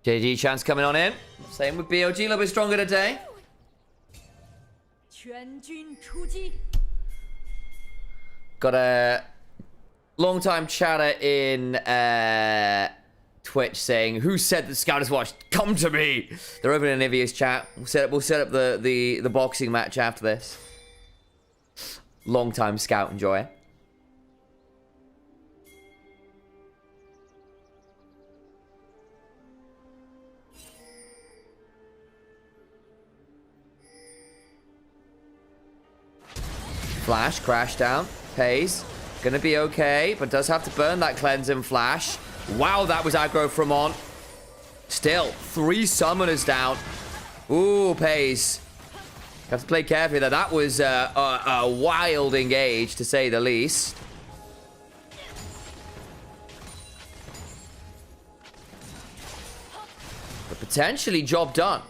JDG chance coming on in. Same with BLG, a little bit stronger today. Got a long-time chatter in Twitch saying, "Who said that Scouters watched? Come to me." They're over in Onivia's chat. We'll set up the boxing match after this. Long-time Scout enjoyer. Flash, crash down, pays. Gonna be okay, but does have to burn that cleansing flash. Wow, that was aggro from On. Still, 3 summoners down. Ooh, pays. Have to play carefully there. That was a wild engage, to say the least. But potentially job done.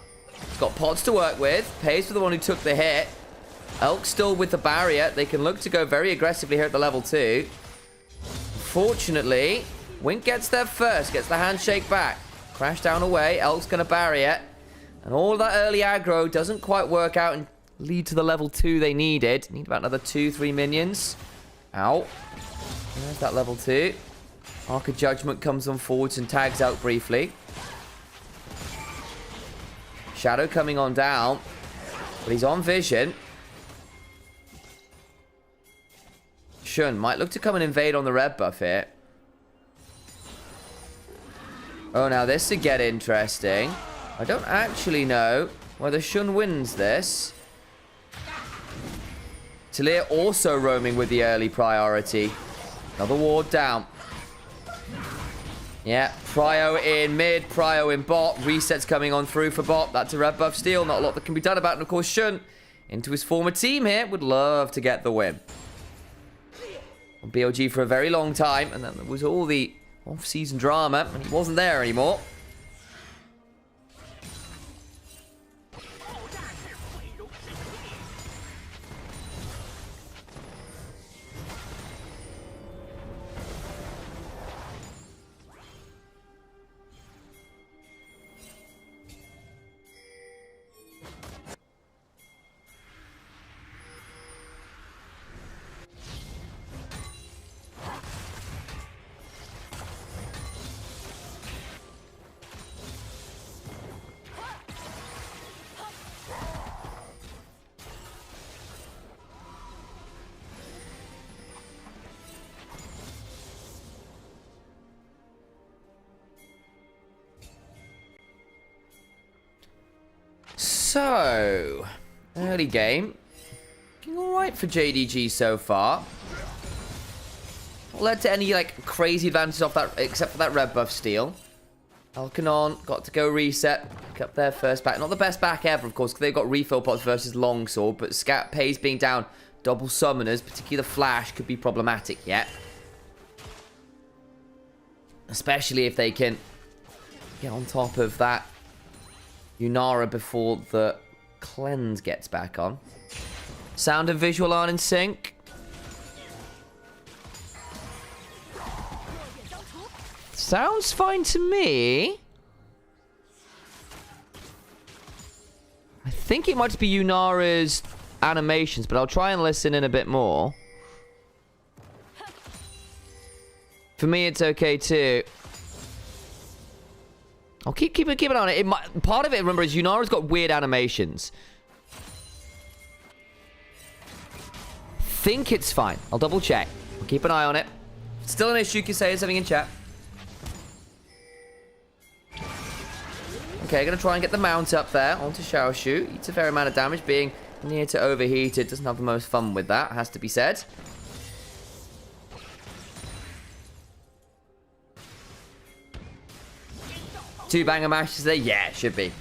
He's got pods to work with. Pays for the one who took the hit. Elk still with the barrier. They can look to go very aggressively here at the level 2. Fortunately, Wink gets there first. Gets the handshake back. Crash down away. Elk's going to barrier. And all that early aggro doesn't quite work out and lead to the level 2 they needed. Need about another 2-3 minions. Ow. There's that level 2. Arc of Judgment comes on forwards and tags out briefly. Shadow coming on down. But he's on vision. Shun might look to come and invade on the red buff here. Oh, now this could get interesting. I don't actually know whether Shun wins this. Talir also roaming with the early priority. Another ward down. Yeah, Prio in mid, Prio in bot. Resets coming on through for bot. That's a red buff steal. Not a lot that can be done about it. And of course, Shun into his former team here would love to get the win. BLG for a very long time, and then there was all the off-season drama, and he wasn't there anymore. So, early game. Looking alright for JDG so far. Not led to any, like, crazy advantages off that, except for that red buff steal. Alkanon got to go reset. Pick up their first back. Not the best back ever, of course, because they've got refill pots versus longsword. But Scat Pays being down double summoners, particularly the flash, could be problematic yet. Especially if they can get on top of that Nymaera before the cleanse gets back on. Sound and visual aren't in sync. Sounds fine to me. I think it might be Nymaera's animations, but I'll try and listen in a bit more. For me, it's okay too. I'll keep an eye on it. Part of it, remember, is Nymaera's got weird animations. Think it's fine. I'll double check. I'll keep an eye on it. Still an issue, you can say something in chat. Okay, gonna try and get the mount up there onto Shao Shu. Eats a fair amount of damage, being near to overheated. Doesn't have the most fun with that, has to be said. Two banger mashes there? Yeah, it should be.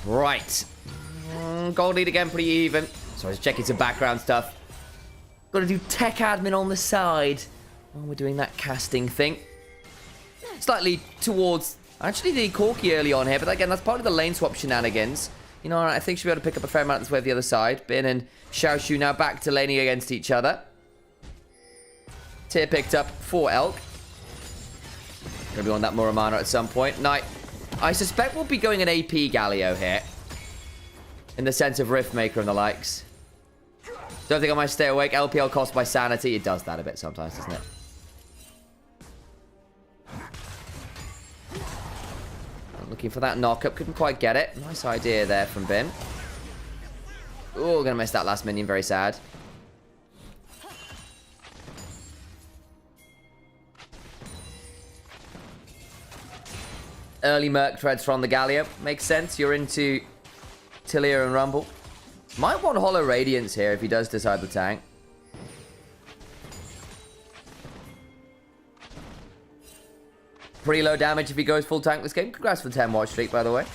Right. Gold lead again, pretty even. So I was checking some background stuff. Got to do tech admin on the side while we're doing that casting thing. Slightly towards, actually, the Corki early on here, but again, that's part of the lane swap shenanigans. You know, I think she'll be able to pick up a fair amount this way of the other side. Bin and Xiaoshu now back to laning against each other. Tier picked up for Elk. Gonna be on that Muramana at some point. Knight, I suspect we'll be going an AP Galio here. In the sense of Riftmaker and the likes. Don't think I might stay awake. LPL costs my sanity. It does that a bit sometimes, doesn't it? Looking for that knock-up. Couldn't quite get it. Nice idea there from Bin. Oh, gonna miss that last minion. Very sad. Early Merc treads from the Galio. Makes sense. You're into Tillia and Rumble. Might want Hollow Radiance here if he does decide to tank. Pretty low damage if he goes full tank this game. Congrats for the 10 watch streak, by the way.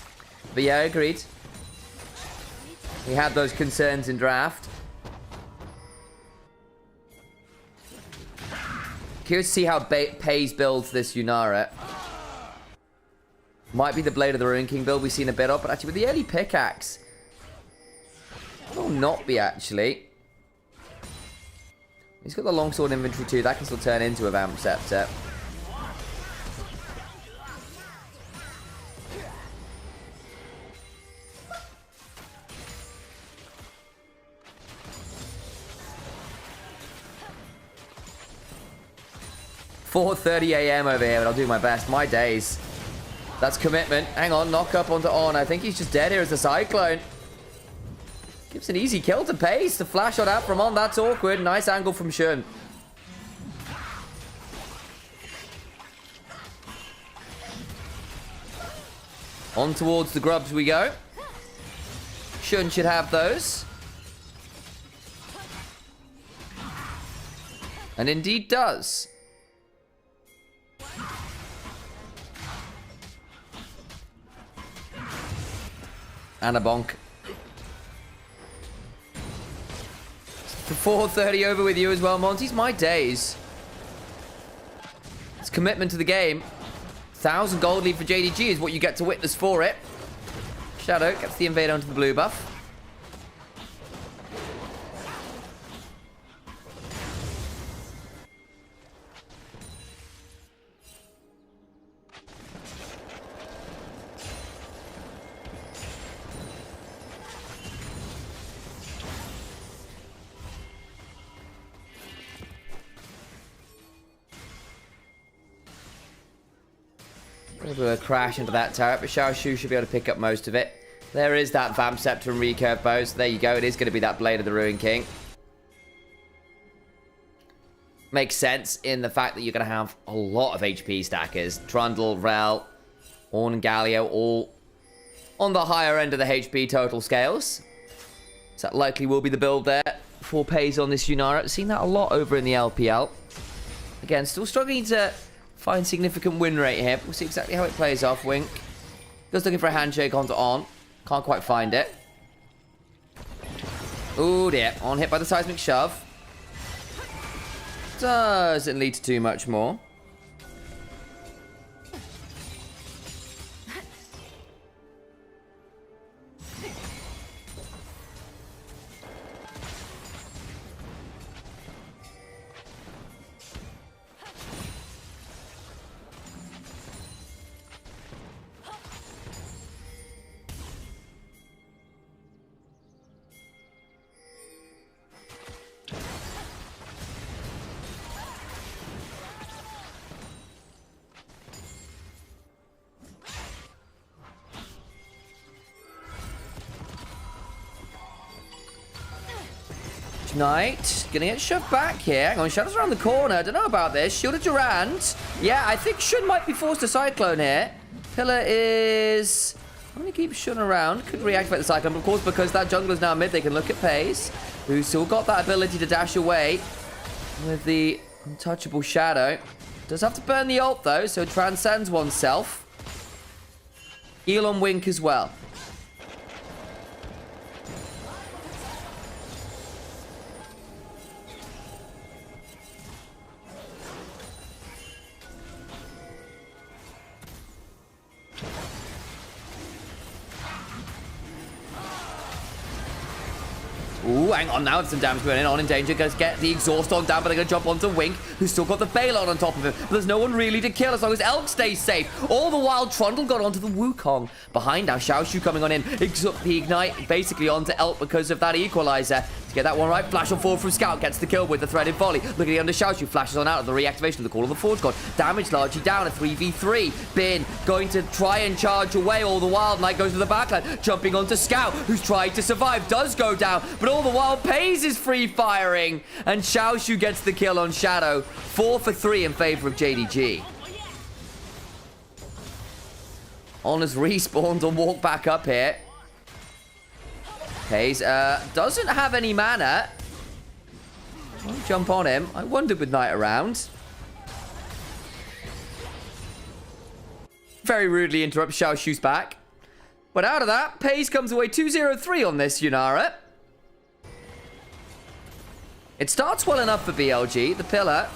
But yeah, agreed. He had those concerns in draft. Curious to see how Pays builds this Nymaera. Might be the Blade of the Ruin King build we've seen a bit of, but actually with the early pickaxe, will not be actually. He's got the longsword inventory too. That can still turn into a Vamp Scepter. $4:30 AM over here, but I'll do my best. My days. That's commitment. Hang on, knock up onto On. I think he's just dead here as the Cyclone. Gives an easy kill to Pace. The flash shot out from On. That's awkward. Nice angle from Shun. On towards the grubs we go. Shun should have those. And indeed does. And a bonk. For 4:30 over with you as well, Monty's. My days. It's commitment to the game. 1,000 gold lead for JDG is what you get to witness for it. Shadow gets the invader onto the blue buff. Able to crash into that turret, but Xiaoshu should be able to pick up most of it. There is that Vamp Scepter and recurve bow, so there you go. It is going to be that Blade of the Ruin King. Makes sense in the fact that you're going to have a lot of HP stackers. Trundle, Rel, Ornn and Galio, all on the higher end of the HP total scales. So that likely will be the build there for Pays on this Nymaera. I've seen that a lot over in the LPL. Again, still struggling to find significant win rate here. We'll see exactly how it plays off. Wink. Just looking for a handshake onto On. Can't quite find it. Oh dear. On hit by the seismic shove. Doesn't lead to too much more. Knight, gonna get shoved back here. Hang on, Shadow's around the corner. Don't know about this. Shielded Durand. Yeah, I think Shun might be forced to Cyclone here. Pillar is... I'm gonna keep Shun around. Could reactivate the Cyclone, but of course, because that jungler's now mid, they can look at Pace, who's still got that ability to dash away with the untouchable Shadow. Does have to burn the ult, though, so transcends oneself. Elon Wink as well. Ooh, hang on now. Some damage going in. On in danger. Going to get the exhaust on down, but they're going to jump onto Wink, who's still got the Balon on top of him. But there's no one really to kill as long as Elk stays safe. All the while, Trundle got onto the Wukong. Behind now, Xiaoshu coming on in. The Ignite basically onto Elk because of that equalizer. To get that one right, flash on forward from Scout. Gets the kill with the threaded volley. Look at the under Xiaoshu. Flashes on out of the reactivation of the Call of the Forge God. Damage largely down. A 3v3. Bin going to try and charge away. All the while, Knight goes to the backline. Jumping onto Scout, who's trying to survive. Does go down. But all the while, Pays is free firing. And Xiaoshu gets the kill on Shadow. 4 for 3 in favor of JDG. On has respawned and walked back up here. Pays doesn't have any mana. Won't jump on him. I wondered with Knight around. Very rudely interrupts Xiaoshu's back. But out of that, Pays comes away 2-0-3 on this Nymaera. It starts well enough for BLG. The pillar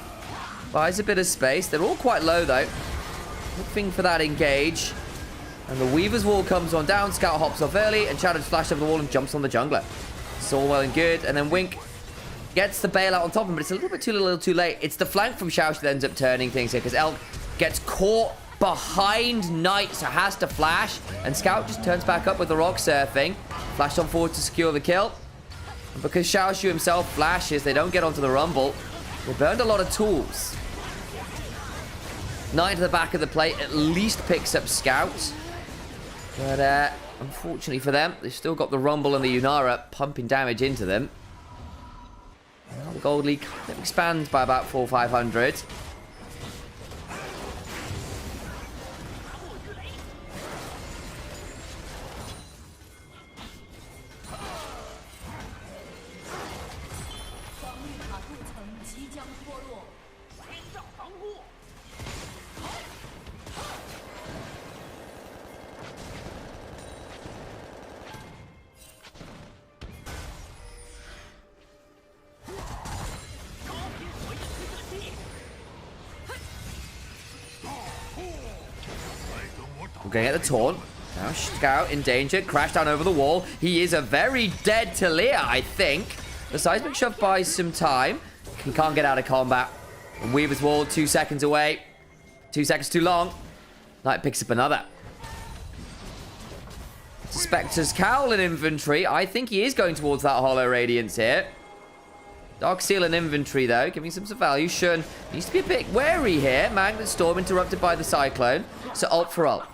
buys a bit of space. They're all quite low, though. Looking for that engage. And the Weaver's Wall comes on down. Scout hops off early. And Shadow flashes over the wall and jumps on the jungler. It's all well and good. And then Wink gets the bailout on top of him. But it's a little bit too late. It's the flank from Xiaoshu that ends up turning things here. Because Elk gets caught behind Knight. So has to flash. And Scout just turns back up with the rock surfing. Flash on forward to secure the kill. And because Xiaoshu himself flashes, they don't get onto the rumble. They burned a lot of tools. Knight to the back of the plate at least picks up Scout. But unfortunately for them, they've still got the rumble and the Nymaera pumping damage into them. Well, the Gold League kind of expands by about 400 or 500. We're going to get the taunt. Now Scout in danger. Crash down over the wall. He is a very dead Talia, I think. The seismic shove buys some time. He can't get out of combat. And Weaver's Wall 2 seconds away. 2 seconds too long. Knight picks up another. Spectre's Cowl in inventory. I think he is going towards that Hollow Radiance here. Dark Seal in inventory, though, giving some value. Shun needs to be a bit wary here. Magnet Storm interrupted by the Cyclone. So ult for ult.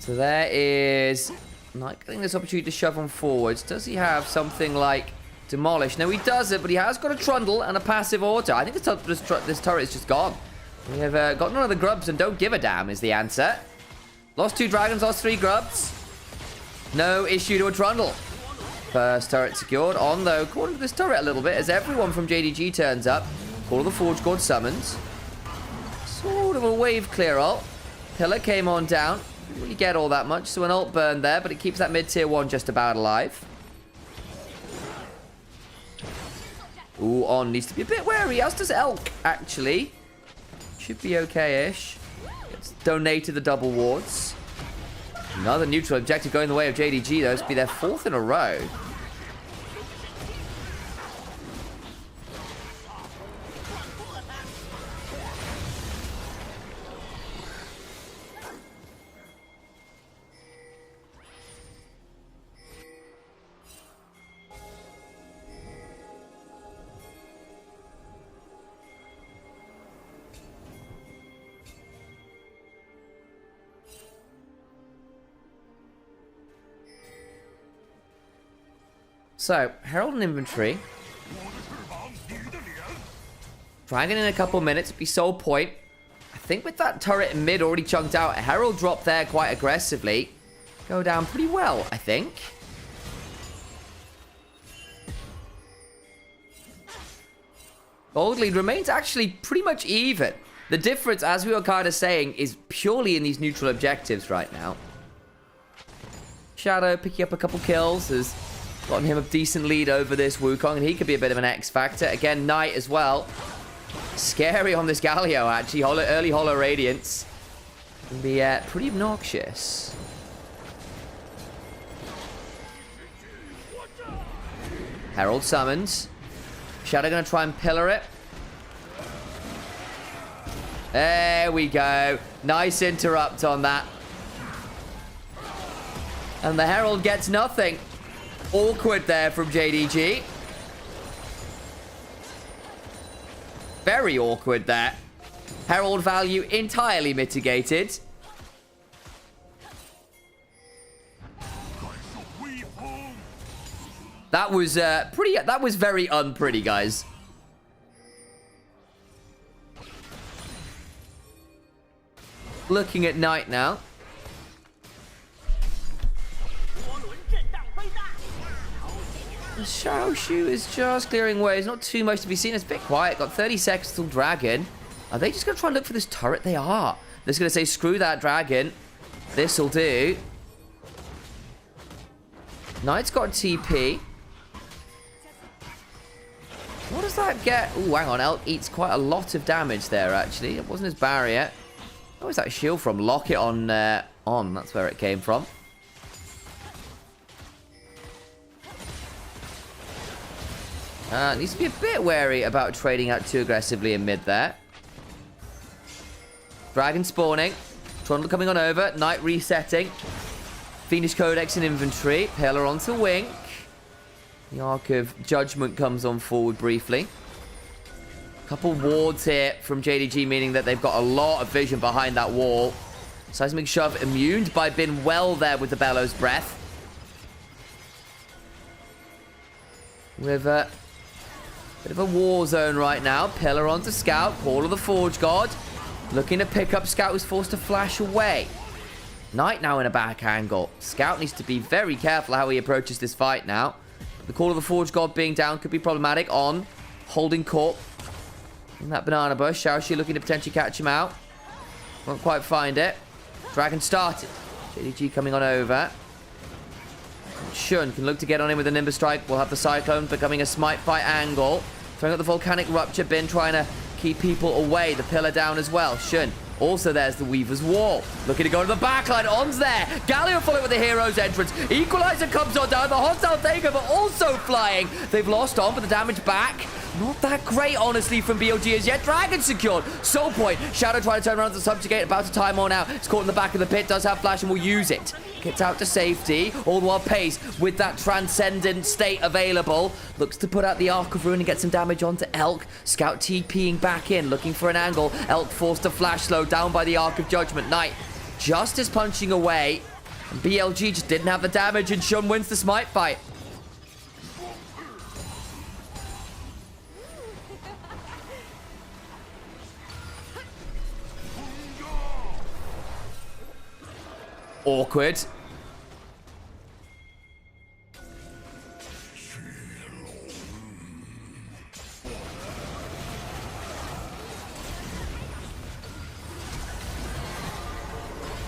So there is Knight getting this opportunity to shove on forwards. Does he have something like Demolish? No, he doesn't, but he has got a Trundle and a passive auto. I think this turret is just gone. We have got none of the grubs and don't give a damn is the answer. Lost 2 dragons, lost 3 grubs. No issue to a Trundle. First turret secured. On, though, according to this turret a little bit, as everyone from JDG turns up. Call of the Forge God summons. Sort of a wave clear ult. Pillar came on down. Didn't really get all that much, so an ult burned there, but it keeps that mid-tier 1 just about alive. Ooh, On needs to be a bit wary, as does Elk, actually. Should be okay-ish. It's donated the double wards. Another neutral objective going the way of JDG, though. It's be their 4th in a row. So, Herald and inventory. Dragon in a couple minutes would be sole point. I think with that turret in mid already chunked out, Herald dropped there quite aggressively. Go down pretty well, I think. Gold lead remains actually pretty much even. The difference, as we were kind of saying, is purely in these neutral objectives right now. Shadow picking up a couple kills has gotten him a decent lead over this Wukong, and he could be a bit of an X factor. Again, Knight as well. Scary on this Galio, actually. Early Hollow Radiance can be pretty obnoxious. Herald summons. Shadow going to try and pillar it. There we go. Nice interrupt on that. And the Herald gets nothing. Awkward there from JDG. Very awkward there. Herald value entirely mitigated. That was that was very unpretty, guys. Looking at Knight now. Xiaoshu is just clearing ways. Not too much to be seen. It's a bit quiet. Got 30 seconds till Dragon. Are they just going to try and look for this turret? They are. They're just going to say, screw that Dragon. This'll do. Knight's got TP. What does that get? Ooh, hang on. Elk eats quite a lot of damage there, actually. It wasn't his barrier. Where's that shield from? Lock it on. That's where it came from. Needs to be a bit wary about trading out too aggressively in mid there. Dragon spawning. Trundle coming on over. Knight resetting. Fiendish Codex in inventory. Pillar onto Wink. The Arc of Judgment comes on forward briefly. Couple wards here from JDG, meaning that they've got a lot of vision behind that wall. Seismic Shove immuned by Bin well there with the Bellows Breath. With a bit of a war zone right now. Pillar onto Scout. Call of the Forge God. Looking to pick up Scout, who's forced to flash away. Knight now in a back angle. Scout needs to be very careful how he approaches this fight now. The Call of the Forge God being down could be problematic. On. Holding court. In that banana bush. Xiaoxi looking to potentially catch him out. Won't quite find it. Dragon started. JDG coming on over. Shun can look to get on him with a Nimbus Strike. We'll have the Cyclone becoming a Smite Fight angle. Throwing up the Volcanic Rupture. Bin trying to keep people away. The pillar down as well. Shun. Also, there's the Weaver's Wall. Looking to go to the backline. On's there. Galio followed with the Hero's Entrance. Equalizer comes on down. The hostile takeover also flying. They've lost on, but the damage back. Not that great, honestly, from BLG as yet. Dragon secured. Soul Point. Shadow trying to turn around to Subjugate. About to time on now. It's caught in the back of the pit. Does have flash and will use it. Gets out to safety. All the while Pace with that Transcendent state available. Looks to put out the Arc of Ruin and get some damage onto Elk. Scout TPing back in. Looking for an angle. Elk forced to flash slow down by the Arc of Judgment. Knight just punching away. And BLG just didn't have the damage, and Shun wins the Smite Fight. Awkward.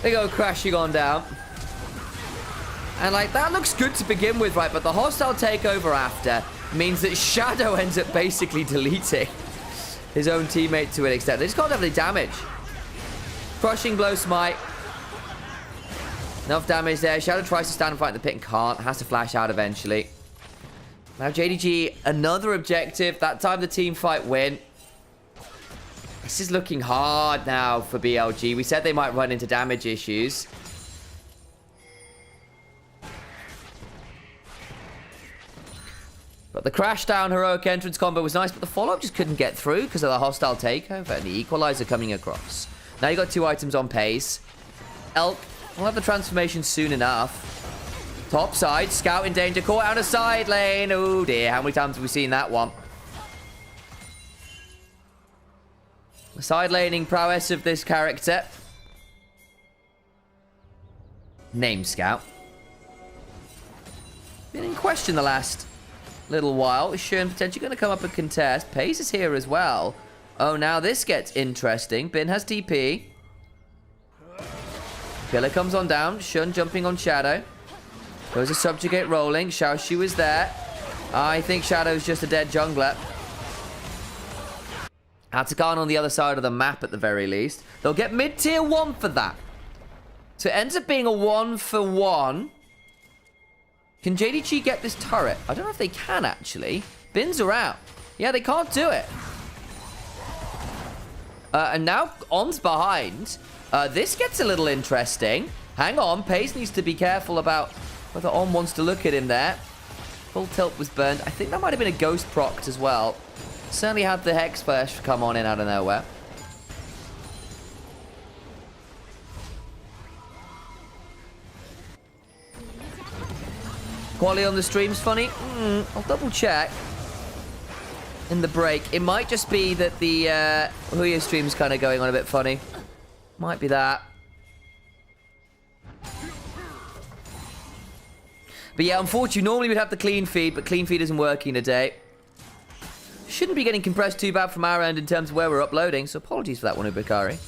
They go crashing on down. And like, that looks good to begin with, right? But the hostile takeover after means that Shadow ends up basically deleting his own teammate to an extent. They just can't have any damage. Crushing blow smite. Enough damage there. Shadow tries to stand and fight in the pit and can't. Has to flash out eventually. Now JDG, another objective. That time the team fight win. This is looking hard now for BLG. We said they might run into damage issues. But the crash down heroic entrance combo was nice, but the follow-up just couldn't get through because of the hostile takeover and the equalizer coming across. Now you got 2 items on Pace. Elk will have the transformation soon enough. Top side, Scout in danger, caught out a side lane. Oh dear, how many times have we seen that one? The side laning prowess of this character. Name Scout. Been in question the last little while. Is Shun potentially going to come up and contest? Pace is here as well. Oh, now this gets interesting. Bin has TP. Killer comes on down. Shun jumping on Shadow. There's a subjugate rolling. Xiaoshu is there. I think Shadow's just a dead jungler. Atakan on the other side of the map at the very least. They'll get mid-tier 1 for that. So it ends up being a 1-for-1. Can JDG get this turret? I don't know if they can, actually. Bins are out. Yeah, they can't do it. And now On's behind. This gets a little interesting. Hang on. Pace needs to be careful about whether On wants to look at him there. Full tilt was burned. I think that might have been a ghost procced as well. Certainly had the Hex Flash come on in out of nowhere. Quality on the stream's funny. I'll double check in the break. It might just be that the Huya stream's kind of going on a bit funny. Might be that. But yeah, unfortunately, normally we'd have the clean feed, but clean feed isn't working today. Shouldn't be getting compressed too bad from our end in terms of where we're uploading, so apologies for that one, Ubikari.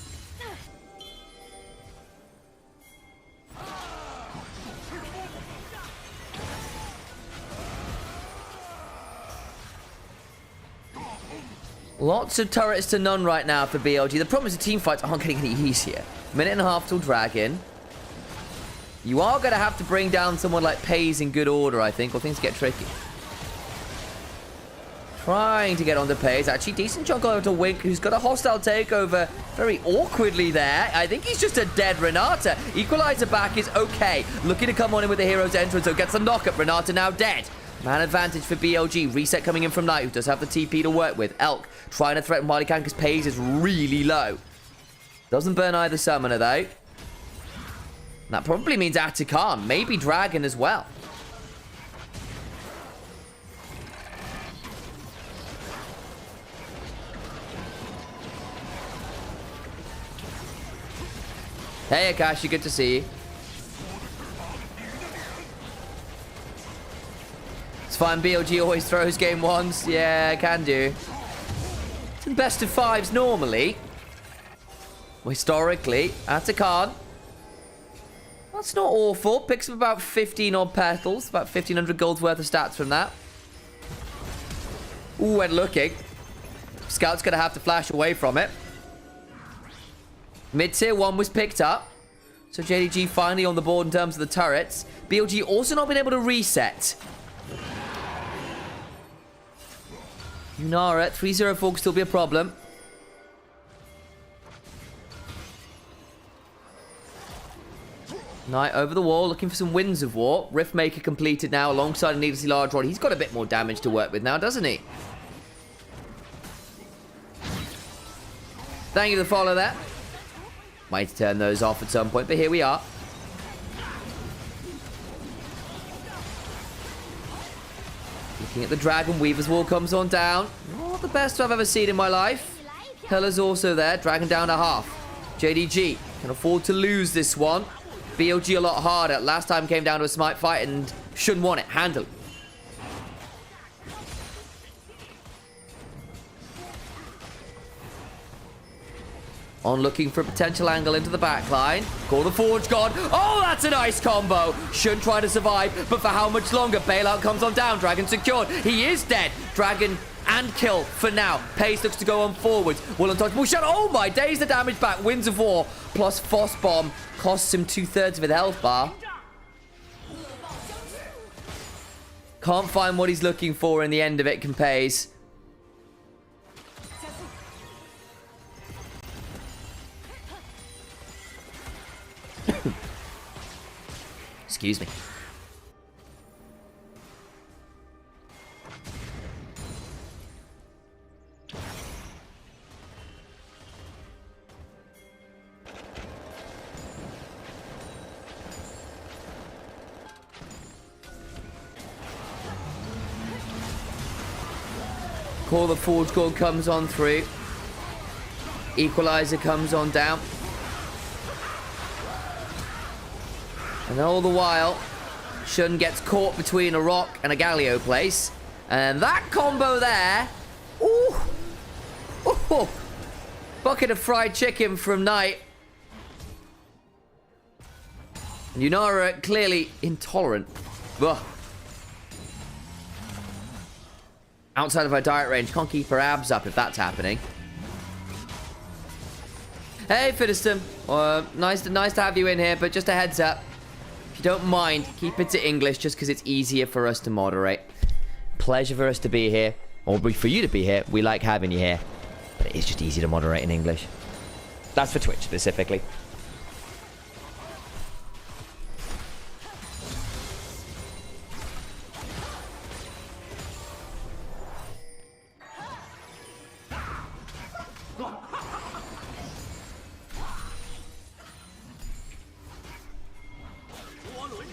Lots of turrets to none right now for BLG. The problem is the team fights aren't getting any easier. Minute and a half till Dragon. You are going to have to bring down someone like Pays in good order, I think, or things get tricky. Trying to get onto Pays. Actually, decent chunk over to Wink, who's got a hostile takeover very awkwardly there. I think he's just a dead Renata. Equalizer back is okay. Looking to come on in with the hero's entrance, so gets the knock-up. Renata now dead. Man advantage for BLG. Reset coming in from Knight, who does have the TP to work with. Elk trying to threaten while he can because Pays is really low. Doesn't burn either summoner, though. That probably means Atakan. Maybe Dragon as well. Hey, Akashi, good to see you. It's fine, BLG always throws game ones. Yeah, can do. It's in best of 5s normally. Well, historically, Atakan. That's not awful. Picks up about 15 odd petals. About 1,500 gold's worth of stats from that. Ooh, and looking. Scout's going to have to flash away from it. Mid-tier 1 was picked up. So JDG finally on the board in terms of the turrets. BLG also not been able to reset. Nymaera, 304 could still be a problem. Knight over the wall, looking for some Winds of War. Riftmaker completed now alongside a needlessly large rod. He's got a bit more damage to work with now, doesn't he? Thank you for the follow there. Might turn those off at some point, but here we are. Looking at the Dragon, Weaver's Wall comes on down. Not the best I've ever seen in my life. Heller's also there, Dragon down to half. JDG can afford to lose this one. BLG a lot harder. Last time came down to a smite fight and shouldn't want it. Handle. On looking for a potential angle into the back line. Call the Forge God. Oh, that's a nice combo. Should try to survive, but for how much longer? Bailout comes on down. Dragon secured. He is dead. Dragon and kill for now. Pace looks to go on forwards. Will untouchable shot. Oh my days, the damage back. Winds of War plus Foss Bomb costs him 2/3 of his health bar. Can't find what he's looking for in the end of it, can Pace. Excuse me. Call the Forge God comes on through. Equalizer comes on down. And all the while, Shun gets caught between a rock and a Galio place. And that combo there. Ooh. Ooh. Bucket of fried chicken from Knight. And Nymaera clearly intolerant Ugh. Outside of her direct range. Can't keep her abs up if that's happening. Hey, Fiddleston. Nice to have you in here, but just a heads up. If you don't mind, keep it to English just because it's easier for us to moderate. Pleasure for us to be here. Or for you to be here. We like having you here. But it is just easy to moderate in English. That's for Twitch specifically.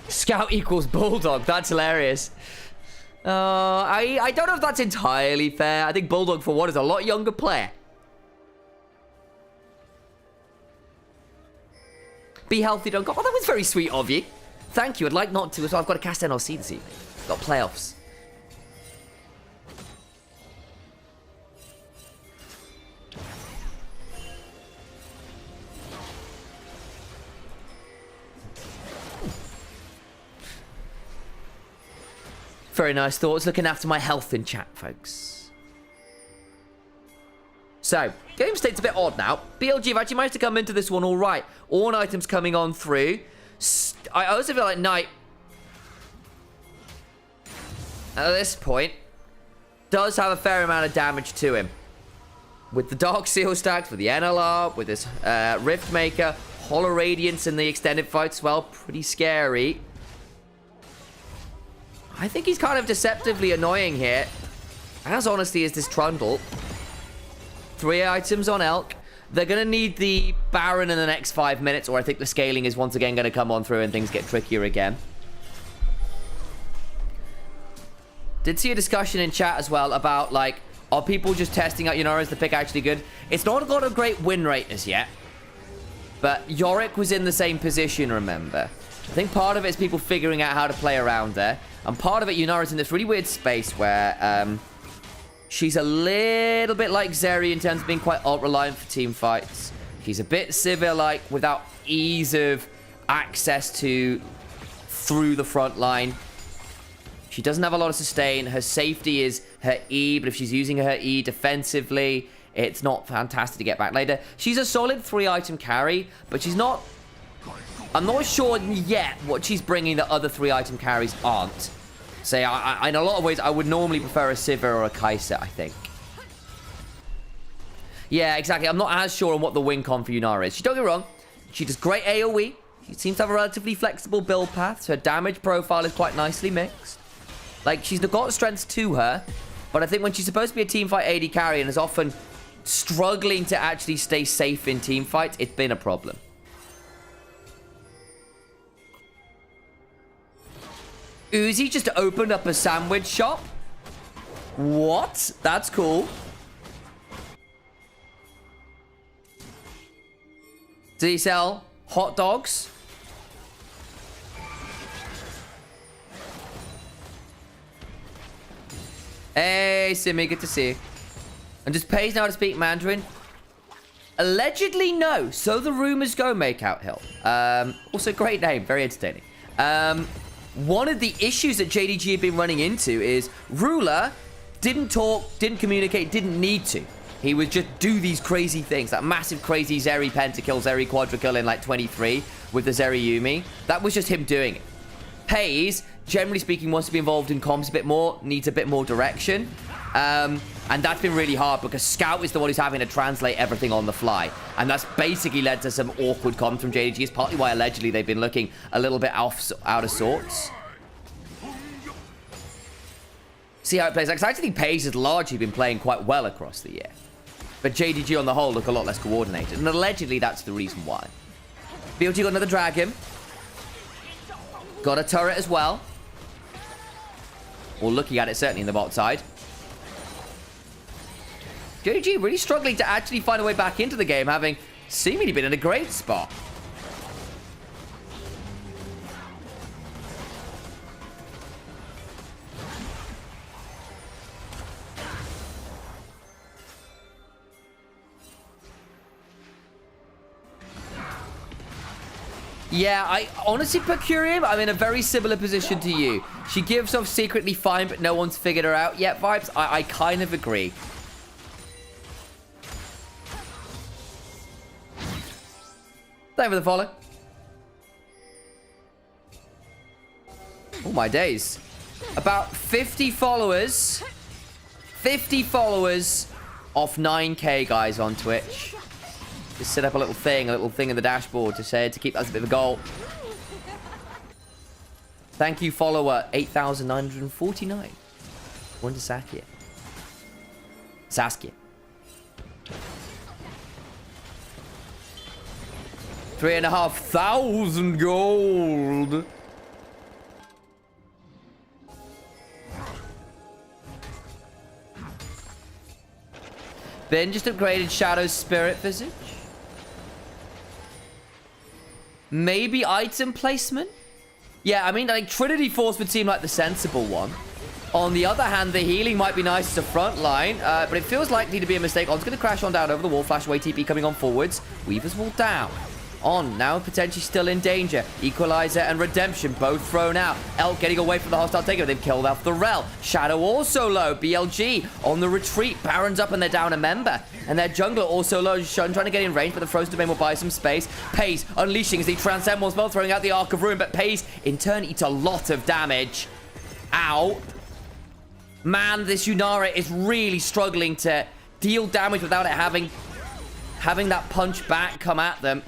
Scout equals Bulldog. That's hilarious. I don't know if that's entirely fair. I think Bulldog, for one, is a lot younger player. Be healthy, don't go. Oh, that was very sweet of you. Thank you. I'd like not to, so I've got to cast NLC this evening. Got playoffs. Very nice thoughts. Looking after my health in chat, folks. So, game state's a bit odd now. BLG have actually managed to come into this one all right. All items coming on through. I also feel like Knight, at this point, does have a fair amount of damage to him. With the Dark Seal stacks, with the NLR, with this Rift Maker, Hollow Radiance in the extended fights as well. Pretty scary. I think he's kind of deceptively annoying here. As honestly as this Trundle. 3 items on Elk. They're going to need the Baron in the next 5 minutes, or I think the scaling is once again going to come on through and things get trickier again. Did see a discussion in chat as well about, like, are people just testing out Nymaera? Is the pick actually good? It's not got a great win rate as yet. But Yorick was in the same position, remember? I think part of it is people figuring out how to play around there. And part of it, Nymaera's in this really weird space where she's a little bit like Zeri in terms of being quite ult-reliant for team fights. She's a bit Sivir-like without ease of access to through the front line. She doesn't have a lot of sustain. Her safety is her E, but if she's using her E defensively, it's not fantastic to get back later. She's a solid 3-item carry, but she's not... I'm not sure yet what she's bringing that other 3-item carries aren't. Say, in a lot of ways, I would normally prefer a Sivir or a Kai'Sa, I think. Yeah, exactly. I'm not as sure on what the win con for Nymaera is. Don't get me wrong. She does great AoE. She seems to have a relatively flexible build path. So her damage profile is quite nicely mixed. Like, she's got strengths to her. But I think when she's supposed to be a teamfight AD carry and is often struggling to actually stay safe in teamfights, it's been a problem. Uzi just opened up a sandwich shop? What? That's cool. Does he sell hot dogs? Hey, Simi, good to see you. And just pays now to speak Mandarin? Allegedly, no. So the rumors go, Make Out Hill. Also, great name. Very entertaining. One of the issues that JDG have been running into is Ruler didn't talk, didn't communicate, didn't need to. He would just do these crazy things. That massive crazy Zeri pentakill, Zeri quadrikill in like 23 with the Zeri Yuumi. That was just him doing it. Pays, generally speaking, wants to be involved in comms a bit more, needs a bit more direction. And that's been really hard because Scout is the one who's having to translate everything on the fly. And that's basically led to some awkward comms from JDG. It's partly why allegedly they've been looking a little bit out of sorts. See how it plays. Like, I actually think Paige has largely been playing quite well across the year. But JDG on the whole look a lot less coordinated. And allegedly that's the reason why. BLG got another dragon. Got a turret as well. Or looking at it certainly in the bot side. JDG really struggling to actually find a way back into the game, having seemingly been in a great spot. Yeah, I honestly, Purcurium, I'm in a very similar position to you. She gives off secretly fine, but no one's figured her out yet vibes. I kind of agree. Thank you for the follow. Oh, my days. About 50 followers. 50 followers off 9K, guys, on Twitch. Just set up a little thing in the dashboard to say, to keep that as a bit of a goal. Thank you, follower 8,949. One to Saskia. Saskia. 3,500 gold. Ben just upgraded Shadow's Spirit Visage. Maybe item placement? Yeah, I mean, like, Trinity Force would seem like the sensible one. On the other hand, the healing might be nice as a front line, but it feels likely to be a mistake. On's going to crash on down over the wall. Flash away TP coming on forwards. Weaver's wall down. On, now potentially still in danger. Equalizer and Redemption both thrown out. Elk getting away from the hostile takeover. They've killed off the Rel. Shadow also low. BLG on the retreat. Baron's up and they're down a member. And their jungler also low. Shun trying to get in range, but the Frozen Domain will buy some space. Pays unleashing as he transcend once more, throwing out the Arc of Ruin, but Pays in turn eats a lot of damage. Ow. Man, this Yunara is really struggling to deal damage without it having that punch back come at them.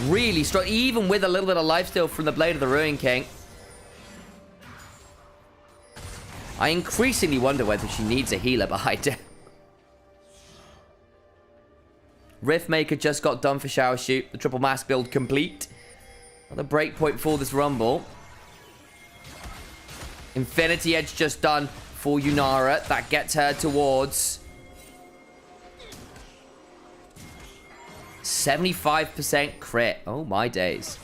Really strong, even with a little bit of lifesteal from the Blade of the Ruin King. I increasingly wonder whether she needs a healer behind her. Riftmaker just got done for Shower Shoot. The triple mask build complete. Another breakpoint for this Rumble. Infinity Edge just done for Yunara. That gets her towards 75% crit. Oh my days.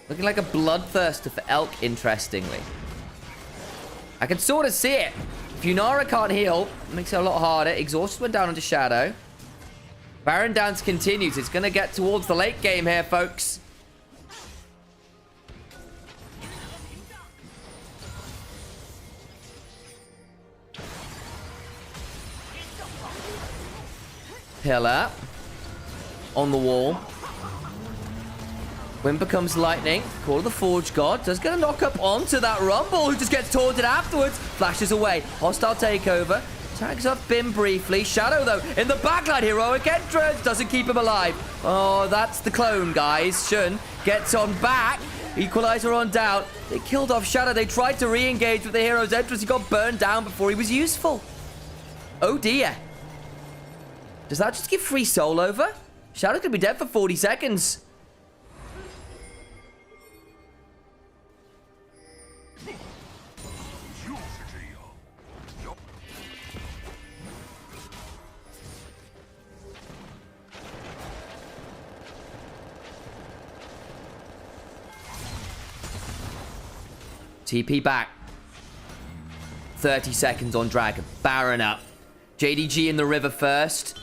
Looking like a bloodthirster for Elk, interestingly. I can sort of see it. If Yunara can't heal, it makes it a lot harder. Exhaust went down onto Shadow. Baron dance continues. It's going to get towards the late game here, folks. Pillar on the wall. Wind becomes lightning. Call of the Forge God. Does get a knock up onto that Rumble, who just gets taunted afterwards. Flashes away. Hostile takeover. Tags up Bim briefly. Shadow, though, in the backline. Heroic entrance. Doesn't keep him alive. Oh, that's the clone, guys. Shun gets on back. Equalizer on down. They killed off Shadow. They tried to re-engage with the hero's entrance. He got burned down before he was useful. Oh, dear. Does that just give free soul over? Shadow's gonna be dead for 40 seconds. TP back. 30 seconds on Dragon. Baron up. JDG in the river first.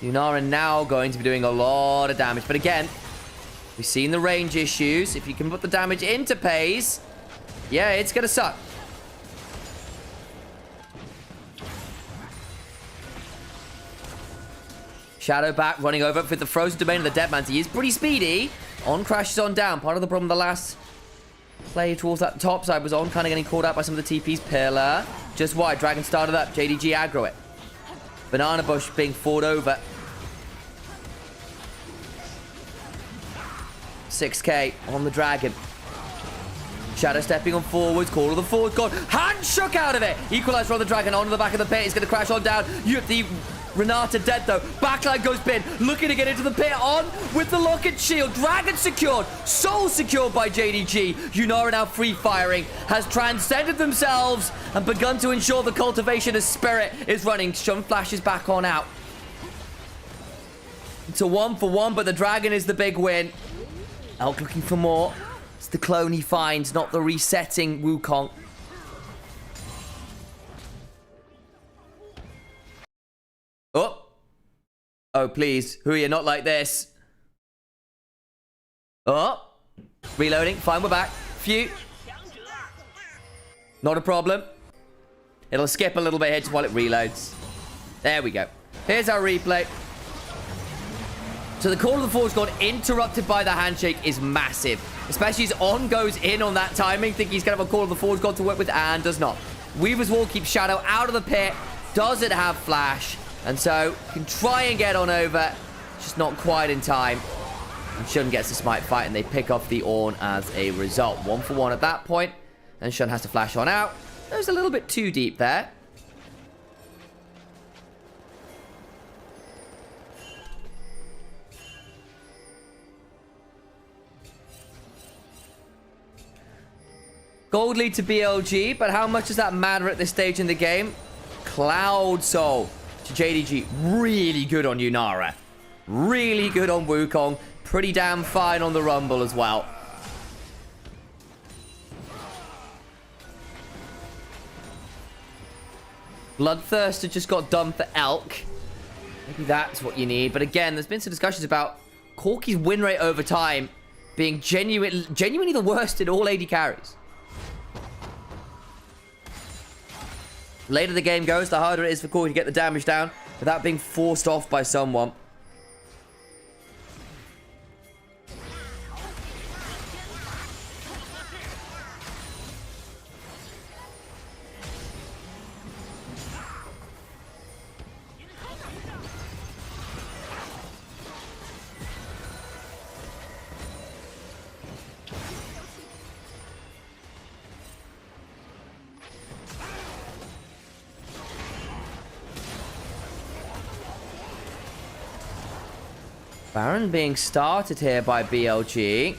Yunara now going to be doing a lot of damage. But again, we've seen the range issues. If you can put the damage into Pays, yeah, it's going to suck. Shadow back, running over with the Frozen Domain of the Dead Man. He is pretty speedy. On crashes on down. Part of the problem the last play towards that top side was On kind of getting caught out by some of the TPs. Pillar just wide. Dragon started up. JDG aggro it. Banana Bush being fought over. 6k on the Dragon. Shadow stepping on forwards. Call of the Forward God. Hand shook out of it. Equalizer on the Dragon. Onto the back of the pit. He's going to crash on down. You have the Renata dead though. Backline goes Bin. Looking to get into the pit. On with the Locket Shield. Dragon secured. Soul secured by JDG. Yunara now free firing. Has transcended themselves and begun to ensure the cultivation of spirit is running. Shun flashes back on out. It's a 1-for-1, but the Dragon is the big win. Elk looking for more. It's the clone he finds, not the resetting Wukong. Oh, please. Huya, not like this. Oh. Reloading. Fine, we're back. Phew. Not a problem. It'll skip a little bit here just while it reloads. There we go. Here's our replay. So the Call of the Forge God interrupted by the handshake is massive. Especially as On goes in on that timing, thinking he's going to have a Call of the Forge God to work with, and does not. Weaver's Wall keeps Shadow out of the pit. Doesn't have Flash. And so can try and get on over. Just not quite in time. And Shun gets the smite fight, and they pick off the Ornn as a result. 1-for-1 at that point. And Shun has to flash on out. It was a little bit too deep there. Gold lead to BLG, but how much does that matter at this stage in the game? Cloud Soul to JDG. Really good on Nymaera. Really good on Wukong. Pretty damn fine on the Rumble as well. Bloodthirster just got done for Elk. Maybe that's what you need. But again, there's been some discussions about Corki's win rate over time being genuinely the worst in all AD carries. The later the game goes, the harder it is for Corki to get the damage down without being forced off by someone. Baron being started here by BLG.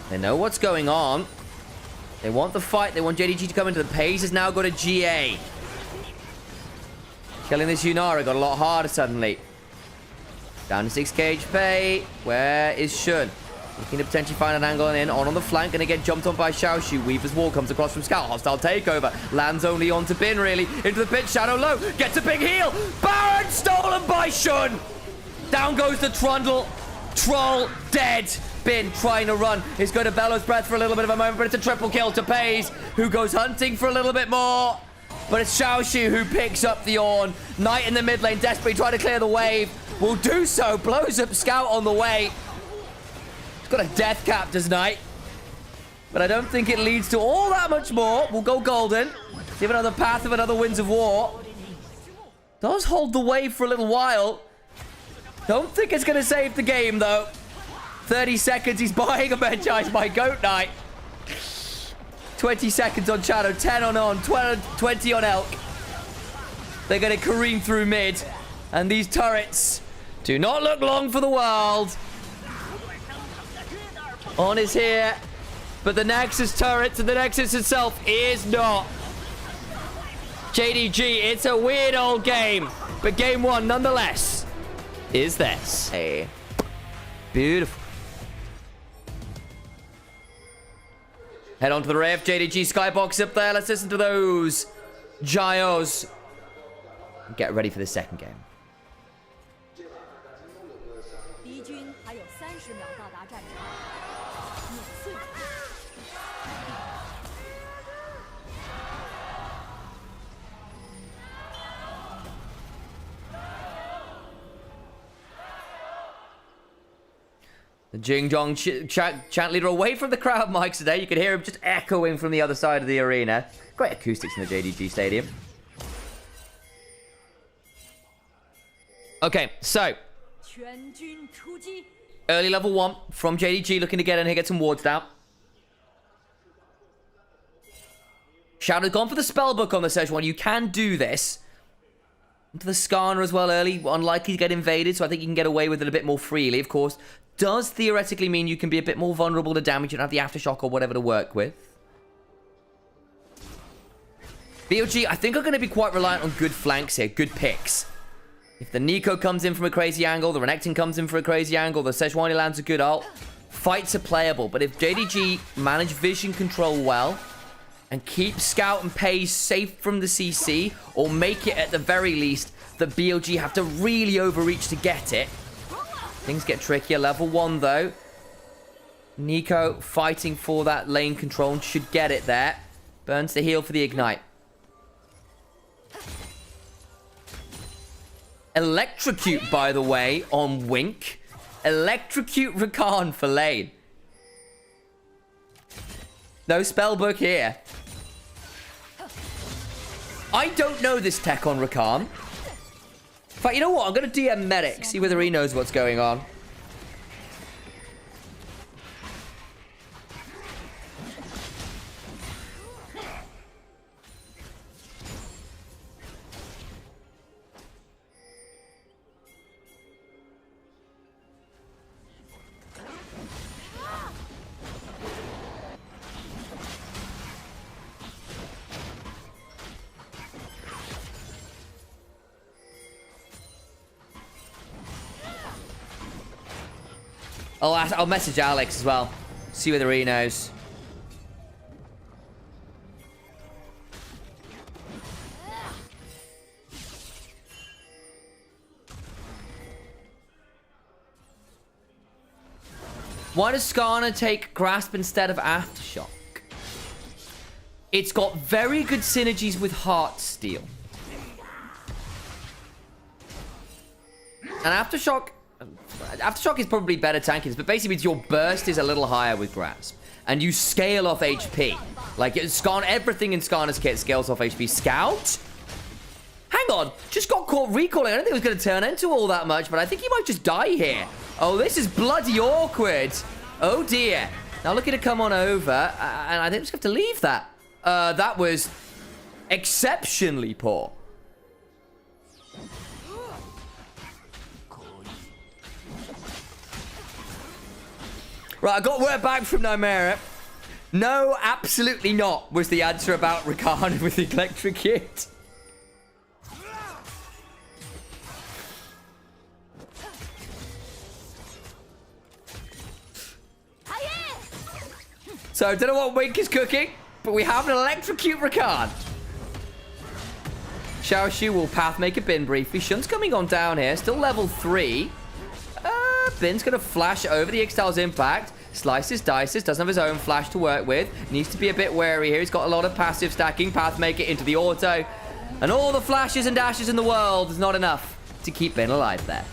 They know what's going on. They want the fight. They want JDG to come into the pace. Has now got a GA. Killing this Nymaera got a lot harder suddenly. Down to 6k HP. Where is Shun? Looking to potentially find an angle and in. On the flank. Gonna get jumped on by Xiaoshu. Weaver's Wall comes across from Scout. Hostile takeover. Lands only onto Bin, really. Into the pit. Shadow low. Gets a big heal. Baron stolen by Shun. Down goes the Trundle. Troll dead. Bin trying to run. He's going to Bellow's Breath for a little bit of a moment, but it's a triple kill to Pays, who goes hunting for a little bit more. But it's Xiaoshu who picks up the Ornn. Knight in the mid lane, desperately trying to clear the wave. Will do so. Blows up Scout on the way. He's got a death cap, does Knight. But I don't think it leads to all that much more. We'll go golden. Give another path of another Winds of War. Does hold the wave for a little while. Don't think it's going to save the game, though. 30 seconds. He's buying a bench ice by Goat Knight. 20 seconds on Shadow. 10 on 20 on Elk. They're going to careen through mid. And these turrets do not look long for the world. On is here. But the Nexus turret to the Nexus itself is not. JDG, it's a weird old game. But game one, nonetheless, is this. Hey. Beautiful. Head on to the ref. JDG skybox up there. Let's listen to those gyros. Get ready for the second game. The Jing Jong chant leader away from the crowd mics today. You can hear him just echoing from the other side of the arena. Great acoustics in the JDG stadium. Okay, so early level 1 from JDG, looking to get in here, get some wards down. Shadow gone for the spellbook on the Szechuan. You can do this. Into the Skarner as well early. Unlikely to get invaded, so I think you can get away with it a bit more freely, of course. Does theoretically mean you can be a bit more vulnerable to damage. You don't have the Aftershock or whatever to work with. BLG, I think, are going to be quite reliant on good flanks here. Good picks. If the Nico comes in from a crazy angle, the Renekton comes in for a crazy angle, the Sejuani lands a good ult, fights are playable. But if JDG manage vision control well and keep Scout and Paige safe from the CC, or make it at the very least that BLG have to really overreach to get it. Things get trickier. Level 1 though. Nico fighting for that lane control and should get it there. Burns the heal for the ignite. Electrocute, by the way, on Wink. Electrocute Rakan for lane. No spellbook here. I don't know this tech on Rakan. In fact, you know what? I'm going to DM Medic, see whether he knows what's going on. I'll message Alex as well. See whether he knows. Why does Skarner take Grasp instead of Aftershock? It's got very good synergies with Heartsteel. And Aftershock is probably better tanking, but basically means your burst is a little higher with Grasp. And you scale off HP. Like, everything in Skarner's kit scales off HP. Scout? Hang on. Just got caught recalling. I don't think it was going to turn into all that much, but I think he might just die here. Oh, this is bloody awkward. Oh, dear. Now looking to come on over, and I think I'm just going to have to leave that. That was exceptionally poor. Right, I got word back from Nymaera. No, absolutely not, was the answer about Rakan with the electrocute. So, I don't know what Wink is cooking, but we have an electrocute Rakan. Xiaoshu will path make a bin briefly. Shun's coming on down here, still level 3. Bin's going to flash over the Ixtal's impact. Slices, dices, doesn't have his own flash to work with. Needs to be a bit wary here. He's got a lot of passive stacking. Pathmaker into the auto. And all the flashes and dashes in the world is not enough to keep Bin alive there.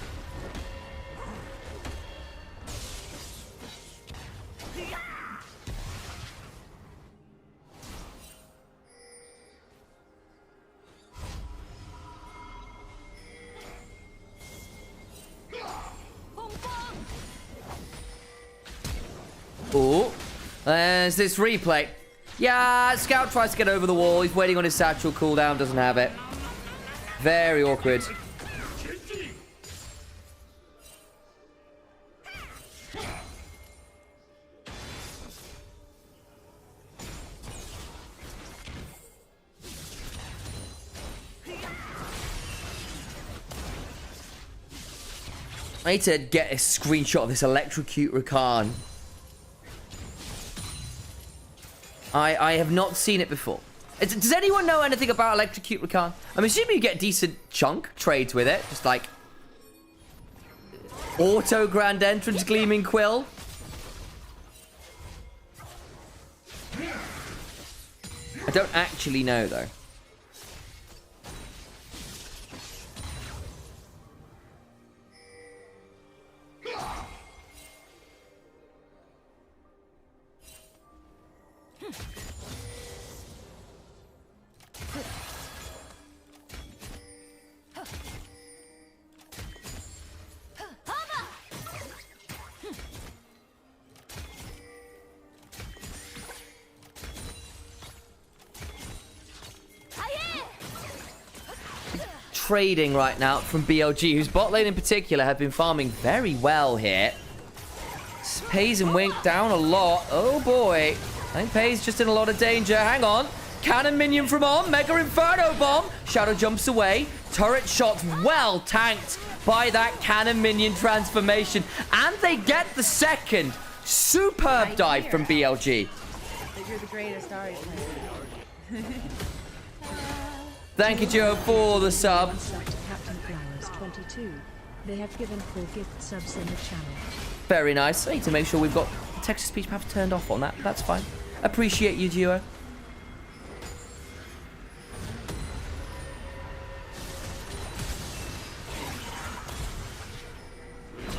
Oh, there's this replay. Yeah, Scout tries to get over the wall. He's waiting on his satchel cooldown. Doesn't have it. Very awkward. I need to get a screenshot of this electrocute Rakan. I have not seen it before. Does anyone know anything about electrocute Rakan? I'm assuming you get decent chunk trades with it. Just like auto grand entrance gleaming quill. I don't actually know though. Trading right now from BLG, whose bot lane in particular have been farming very well here. Pays and Wink down a lot. Oh boy. I think Pays just in a lot of danger. Hang on. Cannon minion from On. Mega Inferno bomb. Shadow jumps away. Turret shots well tanked by that cannon minion transformation. And they get the second. Superb dive from BLG. You're the greatest, Thank you, Joe, for the sub. Captain Flowers 22. They have given 4 gift subs in the channel. Very nice. I need to make sure we've got the text-to-speech path turned off on that. That's fine. Appreciate you, Duo.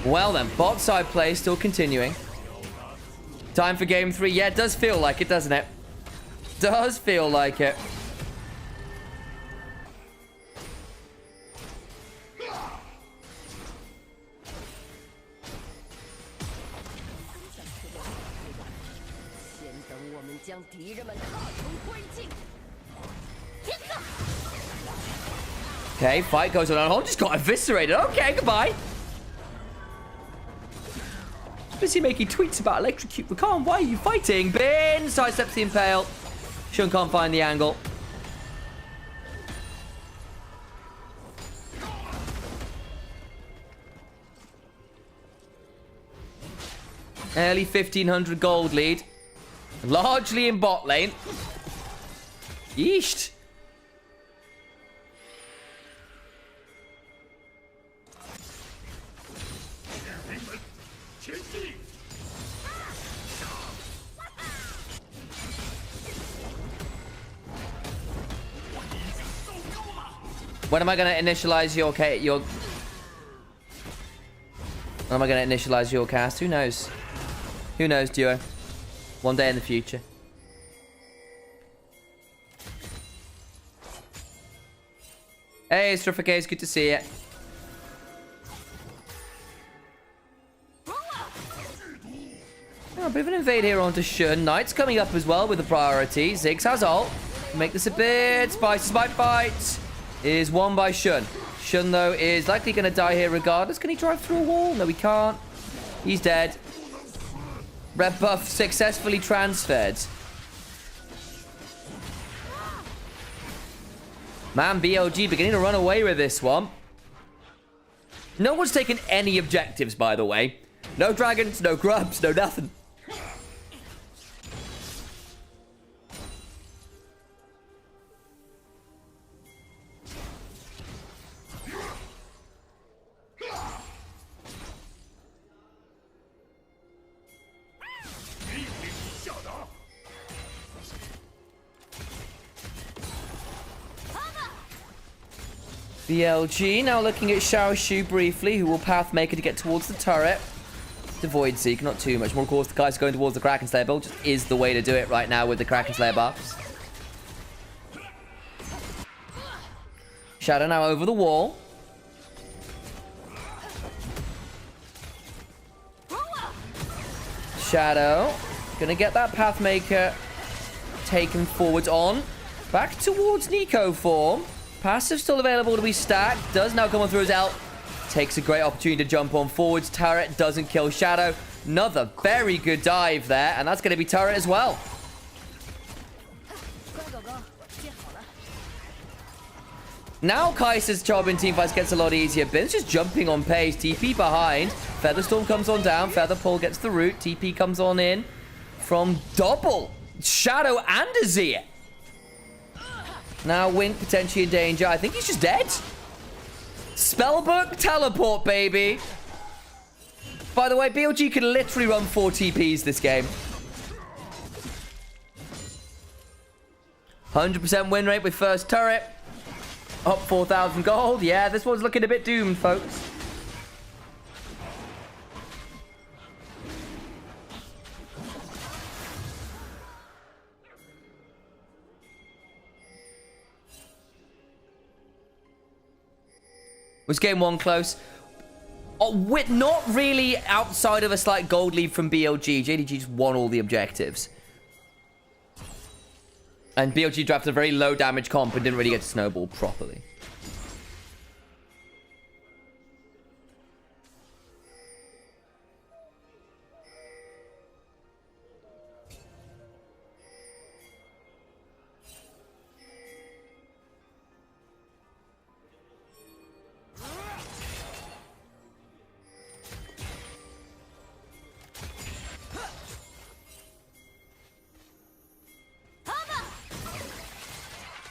Well then, bot side play still continuing. Time for game 3. Yeah, it does feel like it, doesn't it? Does feel like it. Okay, fight goes on. Hold just got eviscerated. Okay, goodbye. Busy making tweets about electrocute Rakan. Why are you fighting? Bin sidesteps the impale. Shun can't find the angle. Early 1500 gold lead. Largely in bot lane. Yeesh. When am I going to initialize your... When am I going to initialize your cast? Who knows? Who knows, Duo? One day in the future. Hey, Struffic, it's good to see you. Oh, a bit of an invade here onto Shun. Knight's coming up as well with the priority. Ziggs has ult. Make this a bit spicy. Smite bite is won by Shun. Shun, though, is likely going to die here regardless. Can he drive through a wall? No, he can't. He's dead. Red buff successfully transferred. Man, BLG beginning to run away with this one. No one's taken any objectives, by the way. No dragons, no grubs, no nothing. BLG now looking at Xiaoshu briefly, who will path maker to get towards the turret. The Void Seek, not too much more. Of course, the guys going towards the Kraken Slayer build just is the way to do it right now with the Kraken Slayer buffs. Shadow now over the wall. Shadow gonna get that Pathmaker taken forwards on. Back towards Nico form. Passive still available to be stacked. Does now come on through his ult. Takes a great opportunity to jump on forwards. Turret doesn't kill Shadow. Another very good dive there. And that's going to be turret as well. Now Kaiser's job in teamfights gets a lot easier. Ben's just jumping on pace. TP behind. Featherstorm comes on down. Featherpull gets the root. TP comes on in from double Shadow and Azir. Now Wink potentially in danger. I think he's just dead. Spellbook teleport, baby. By the way, BLG can literally run 4 TPs this game. 100% win rate with first turret. Up 4,000 gold. Yeah, this one's looking a bit doomed, folks. Was game 1 close? Oh, with not really outside of a slight gold lead from BLG. JDG just won all the objectives. And BLG drafted a very low damage comp and didn't really get to snowball properly.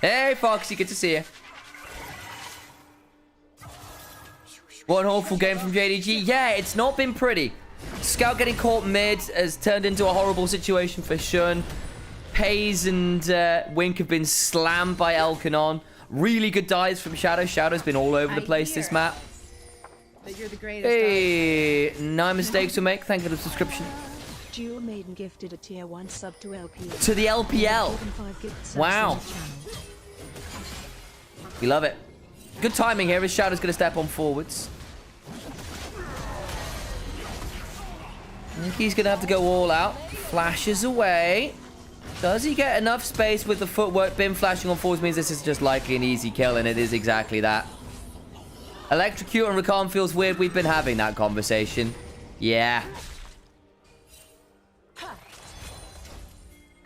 Hey, Foxy, good to see you. One awful game from JDG. Yeah, it's not been pretty. Scout getting caught mid has turned into a horrible situation for Shun. Pays and Wink have been slammed by Elkanon. Really good dives from Shadow. Shadow's been all over the place this map. That you're the greatest. Hey, no mistakes to make. Thank you for the subscription. Jewel Maiden gifted a tier 1 sub to LPL. To the LPL. Given 5 gift subs Wow. on the channel. We love it. Good timing here as Shadow's going to step on forwards. I think he's going to have to go all out. Flashes away. Does he get enough space with the footwork? Bin flashing on forwards means this is just likely an easy kill, and it is exactly that. Electrocute and Rakan feels weird. We've been having that conversation. Yeah.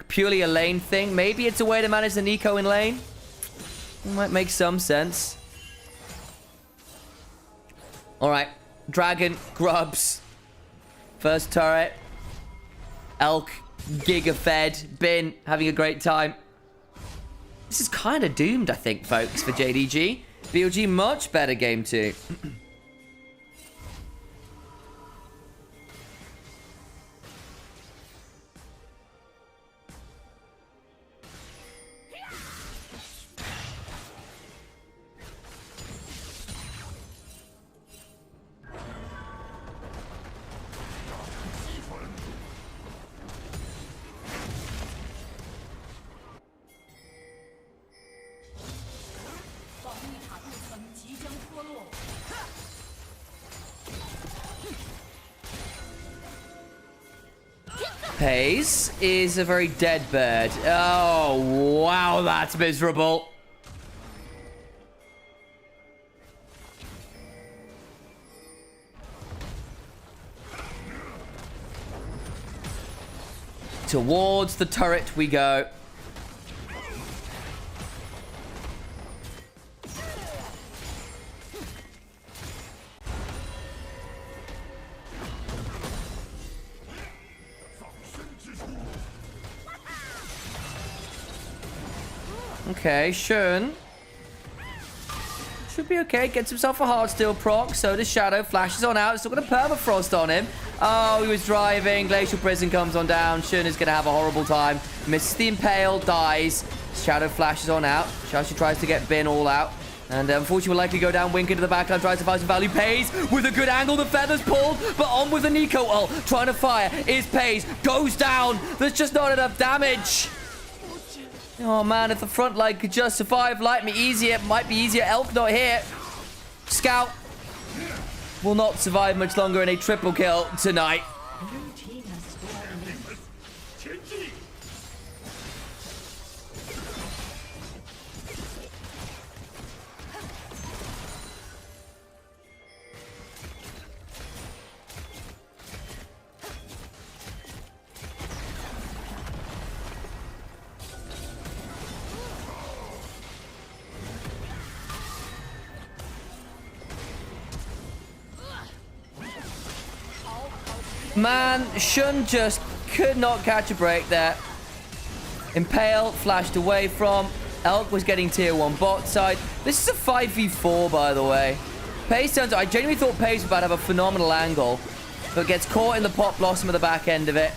Purely a lane thing. Maybe it's a way to manage the Nico in lane. It might make some sense. Alright. Dragon. Grubs. First turret. Elk. Giga fed. Bin. Having a great time. This is kind of doomed, I think, folks, for JDG. BLG, much better game too. Pays is a very dead bird. Oh, wow, that's miserable. Towards the turret we go. Okay, Shun. Should be okay. Gets himself a Heartsteel proc. So does Shadow. Flashes on out. Still got a Permafrost on him. Oh, he was driving. Glacial Prison comes on down. Shun is going to have a horrible time. Misses the Impale. Dies. Shadow flashes on out. Shashi tries to get Bin all out. And unfortunately, will likely go down. Wink into the backline. Tries to find some value. Pays with a good angle. The feathers pulled. But on with the Nico ult. Trying to fire. Is Pays. Goes down. There's just not enough damage. Oh, man, if the front line could just survive, might be easier. Elk not here. Scout will not survive much longer in a triple kill tonight. Man, Shun just could not catch a break there. Impale flashed away from. Elk was getting tier 1 bot side. This is a 5v4, by the way. Pace turns. I genuinely thought Pace was about to have a phenomenal angle, but gets caught in the Pot Blossom at the back end of it.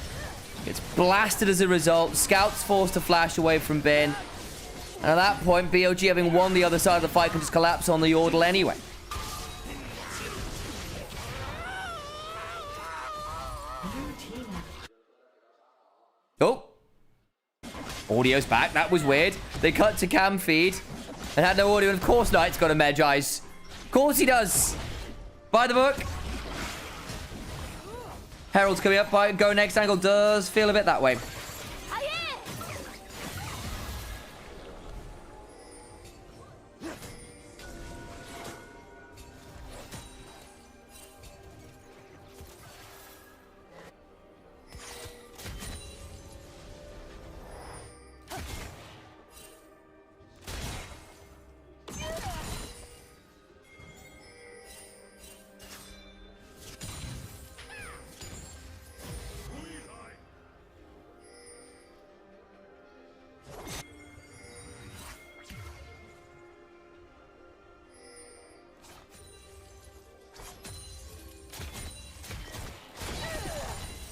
Gets blasted as a result. Scout's forced to flash away from Bin. And at that point, BLG, having won the other side of the fight, can just collapse on the Yordle anyway. Oh. Audio's back. That was weird. They cut to cam feed and had no audio. And of course, Knight's got a Medjai's. Of course he does. By the book. Herald's coming up. Go next angle does feel a bit that way.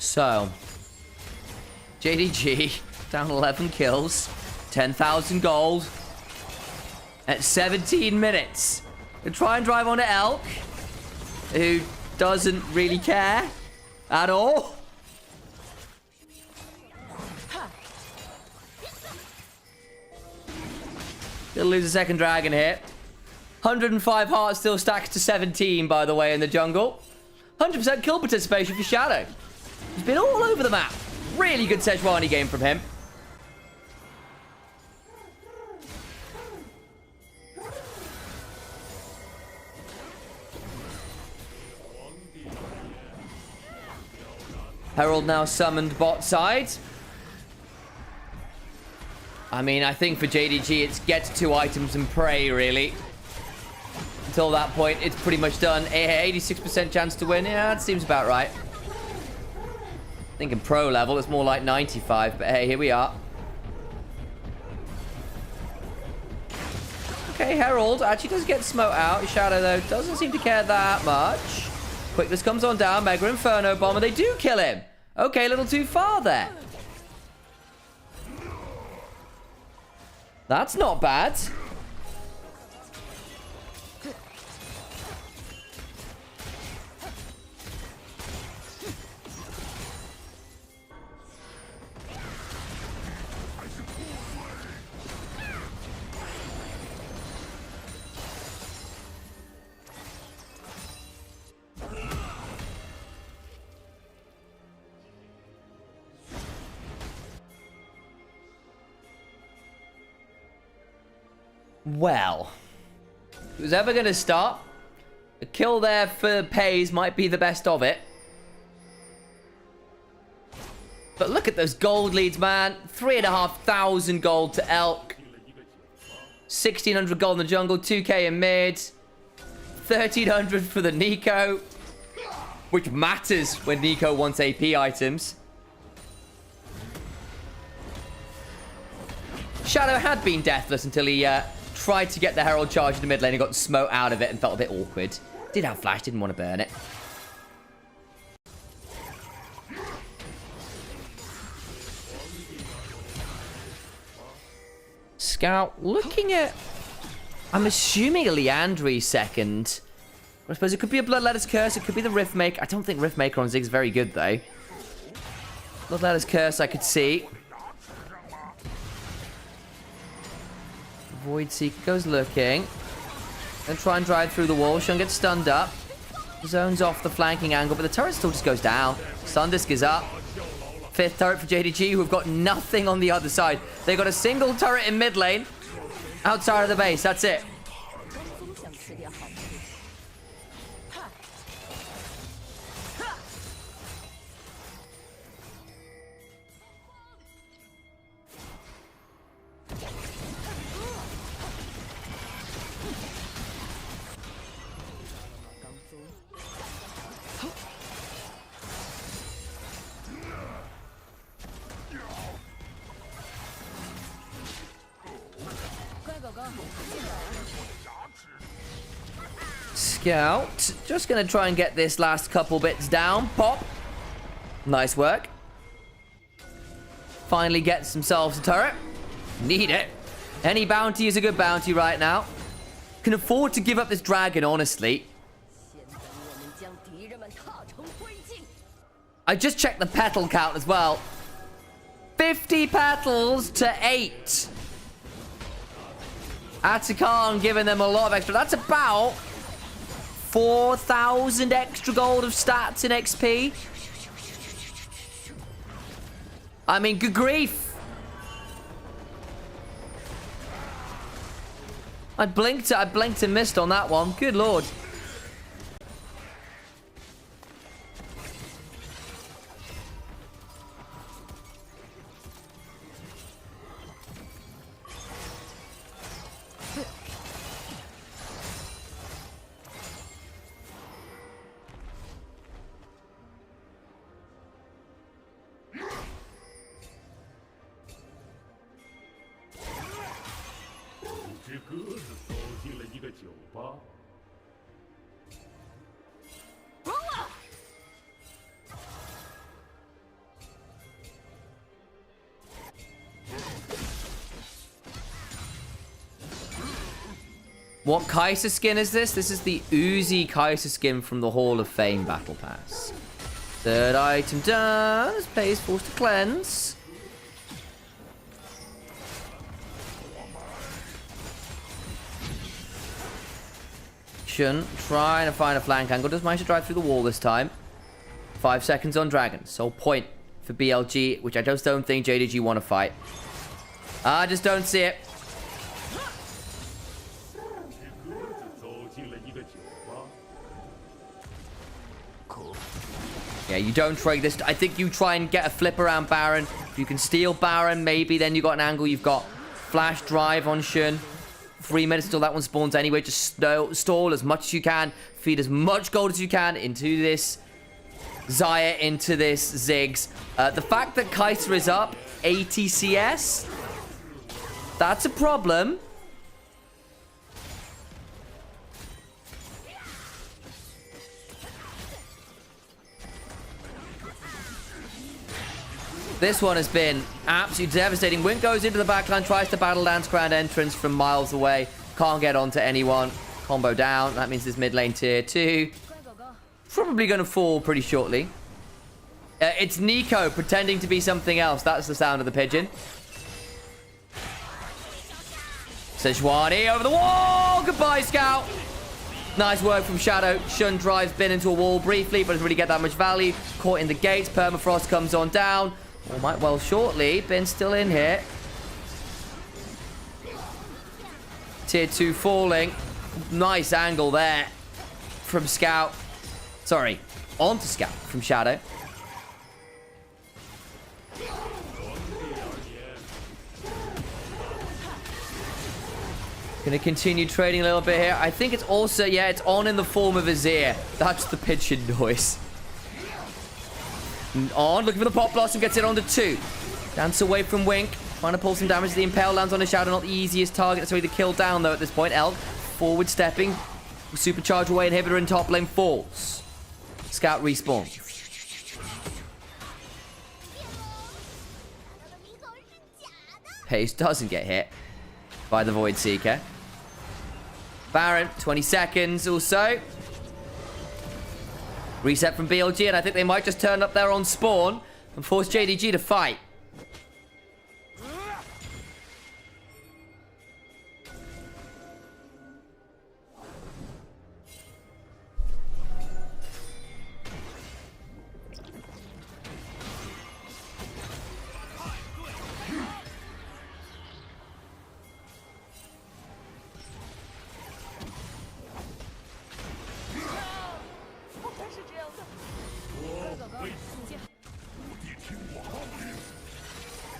So, JDG down 11 kills, 10,000 gold at 17 minutes. They try and drive on to Elk, who doesn't really care at all. Gonna lose a second dragon here. 105 hearts still stacks to 17, by the way, in the jungle. 100% kill participation for Shadow. He's been all over the map. Really good Sejuani game from him. Herald now summoned bot side. I mean, I think for JDG, it's get 2 items and pray, really. Until that point, it's pretty much done. 86% chance to win. Yeah, that seems about right. I think in pro level, it's more like 95. But hey, here we are. Okay, Herald actually does get smote out. Shadow, though, doesn't seem to care that much. Quickness comes on down. Mega Inferno Bomber. They do kill him. Okay, a little too far there. That's not bad. Well, who's ever going to start? A kill there for Pays might be the best of it. But look at those gold leads, man. 3,500 gold to Elk. 1,600 gold in the jungle. 2k in mid. 1,300 for the Nico. Which matters when Nico wants AP items. Shadow had been deathless until he tried to get the Herald charge in the mid lane and got smote out of it and felt a bit awkward. Did have flash, didn't want to burn it. Scout looking at... I'm assuming a Leandry second. I suppose it could be a Bloodletter's Curse. It could be the Riftmaker. I don't think Riftmaker on Zig's very good, though. Bloodletter's Curse I could see. Void Seeker goes looking. Then try and drive through the wall. Shun gets stunned up. Zones off the flanking angle, but the turret still just goes down. Sundisk is up. 5th turret for JDG, who have got nothing on the other side. They got a single turret in mid lane. Outside of the base, that's it. Scout, just going to try and get this last couple bits down. Pop. Nice work. Finally gets themselves a turret. Need it. Any bounty is a good bounty right now. Can afford to give up this dragon, honestly. I just checked the petal count as well. 50 petals to 8. Atakan giving them a lot of extra. That's about 4,000 extra gold of stats in XP. I mean, good grief. I blinked and missed on that one. Good lord. What Kaiser skin is this? This is the Uzi Kaiser skin from the Hall of Fame Battle Pass. Third item done. This plays forced to cleanse. Shun trying to find a flank angle. Does manage to drive through the wall this time. 5 seconds on Dragon. So point for BLG, which I just don't think JDG want to fight. I just don't see it. Yeah, you don't trade this. I think you try and get a flip around Baron. If you can steal Baron, maybe then you got an angle. You've got flash drive on Shun. 3 minutes until that one spawns anyway. Just stall as much as you can. Feed as much gold as you can into this Xayah, into this Ziggs. The fact that Kaiser is up 80 CS, that's a problem. This one has been absolutely devastating. Wint goes into the backline, tries to battle Lance Grand entrance from miles away. Can't get onto anyone. Combo down. That means this mid lane tier 2. Probably going to fall pretty shortly. It's Nico pretending to be something else. That's the sound of the pigeon. Sejuani over the wall. Goodbye, Scout. Nice work from Shadow. Shun drives Bin into a wall briefly, but doesn't really get that much value. Caught in the gates. Permafrost comes on down. Or might well shortly. Bin's still in here. Tier 2 falling. Nice angle there from Scout. Sorry, onto Scout from Shadow. Gonna continue trading a little bit here. I think it's also, yeah, it's on in the form of Azir. That's the pigeon noise. On, looking for the Pop Blossom, gets it onto 2. Dance away from Wink. Trying to pull some damage. The Impale lands on a Shadow. Not the easiest target. So the kill down, though, at this point. Elk, forward stepping. Supercharge away. Inhibitor in top lane falls. Scout respawn. Pace doesn't get hit by the Void Seeker. Baron, 20 seconds or so. Reset from BLG, and I think they might just turn up there on spawn and force JDG to fight.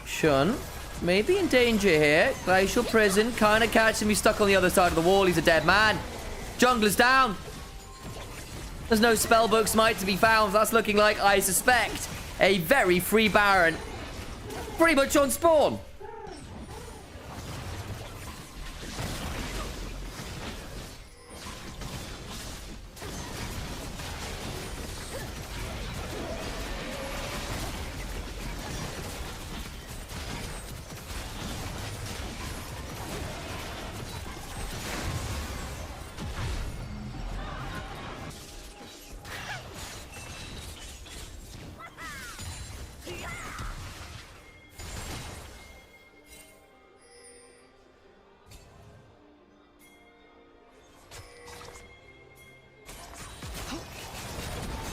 Shun, maybe in danger here. Glacial Prison, kind of catch him. He's stuck on the other side of the wall. He's a dead man. Jungler's down. There's no spellbook smite to be found. That's looking like, I suspect, a very free Baron. Pretty much on spawn.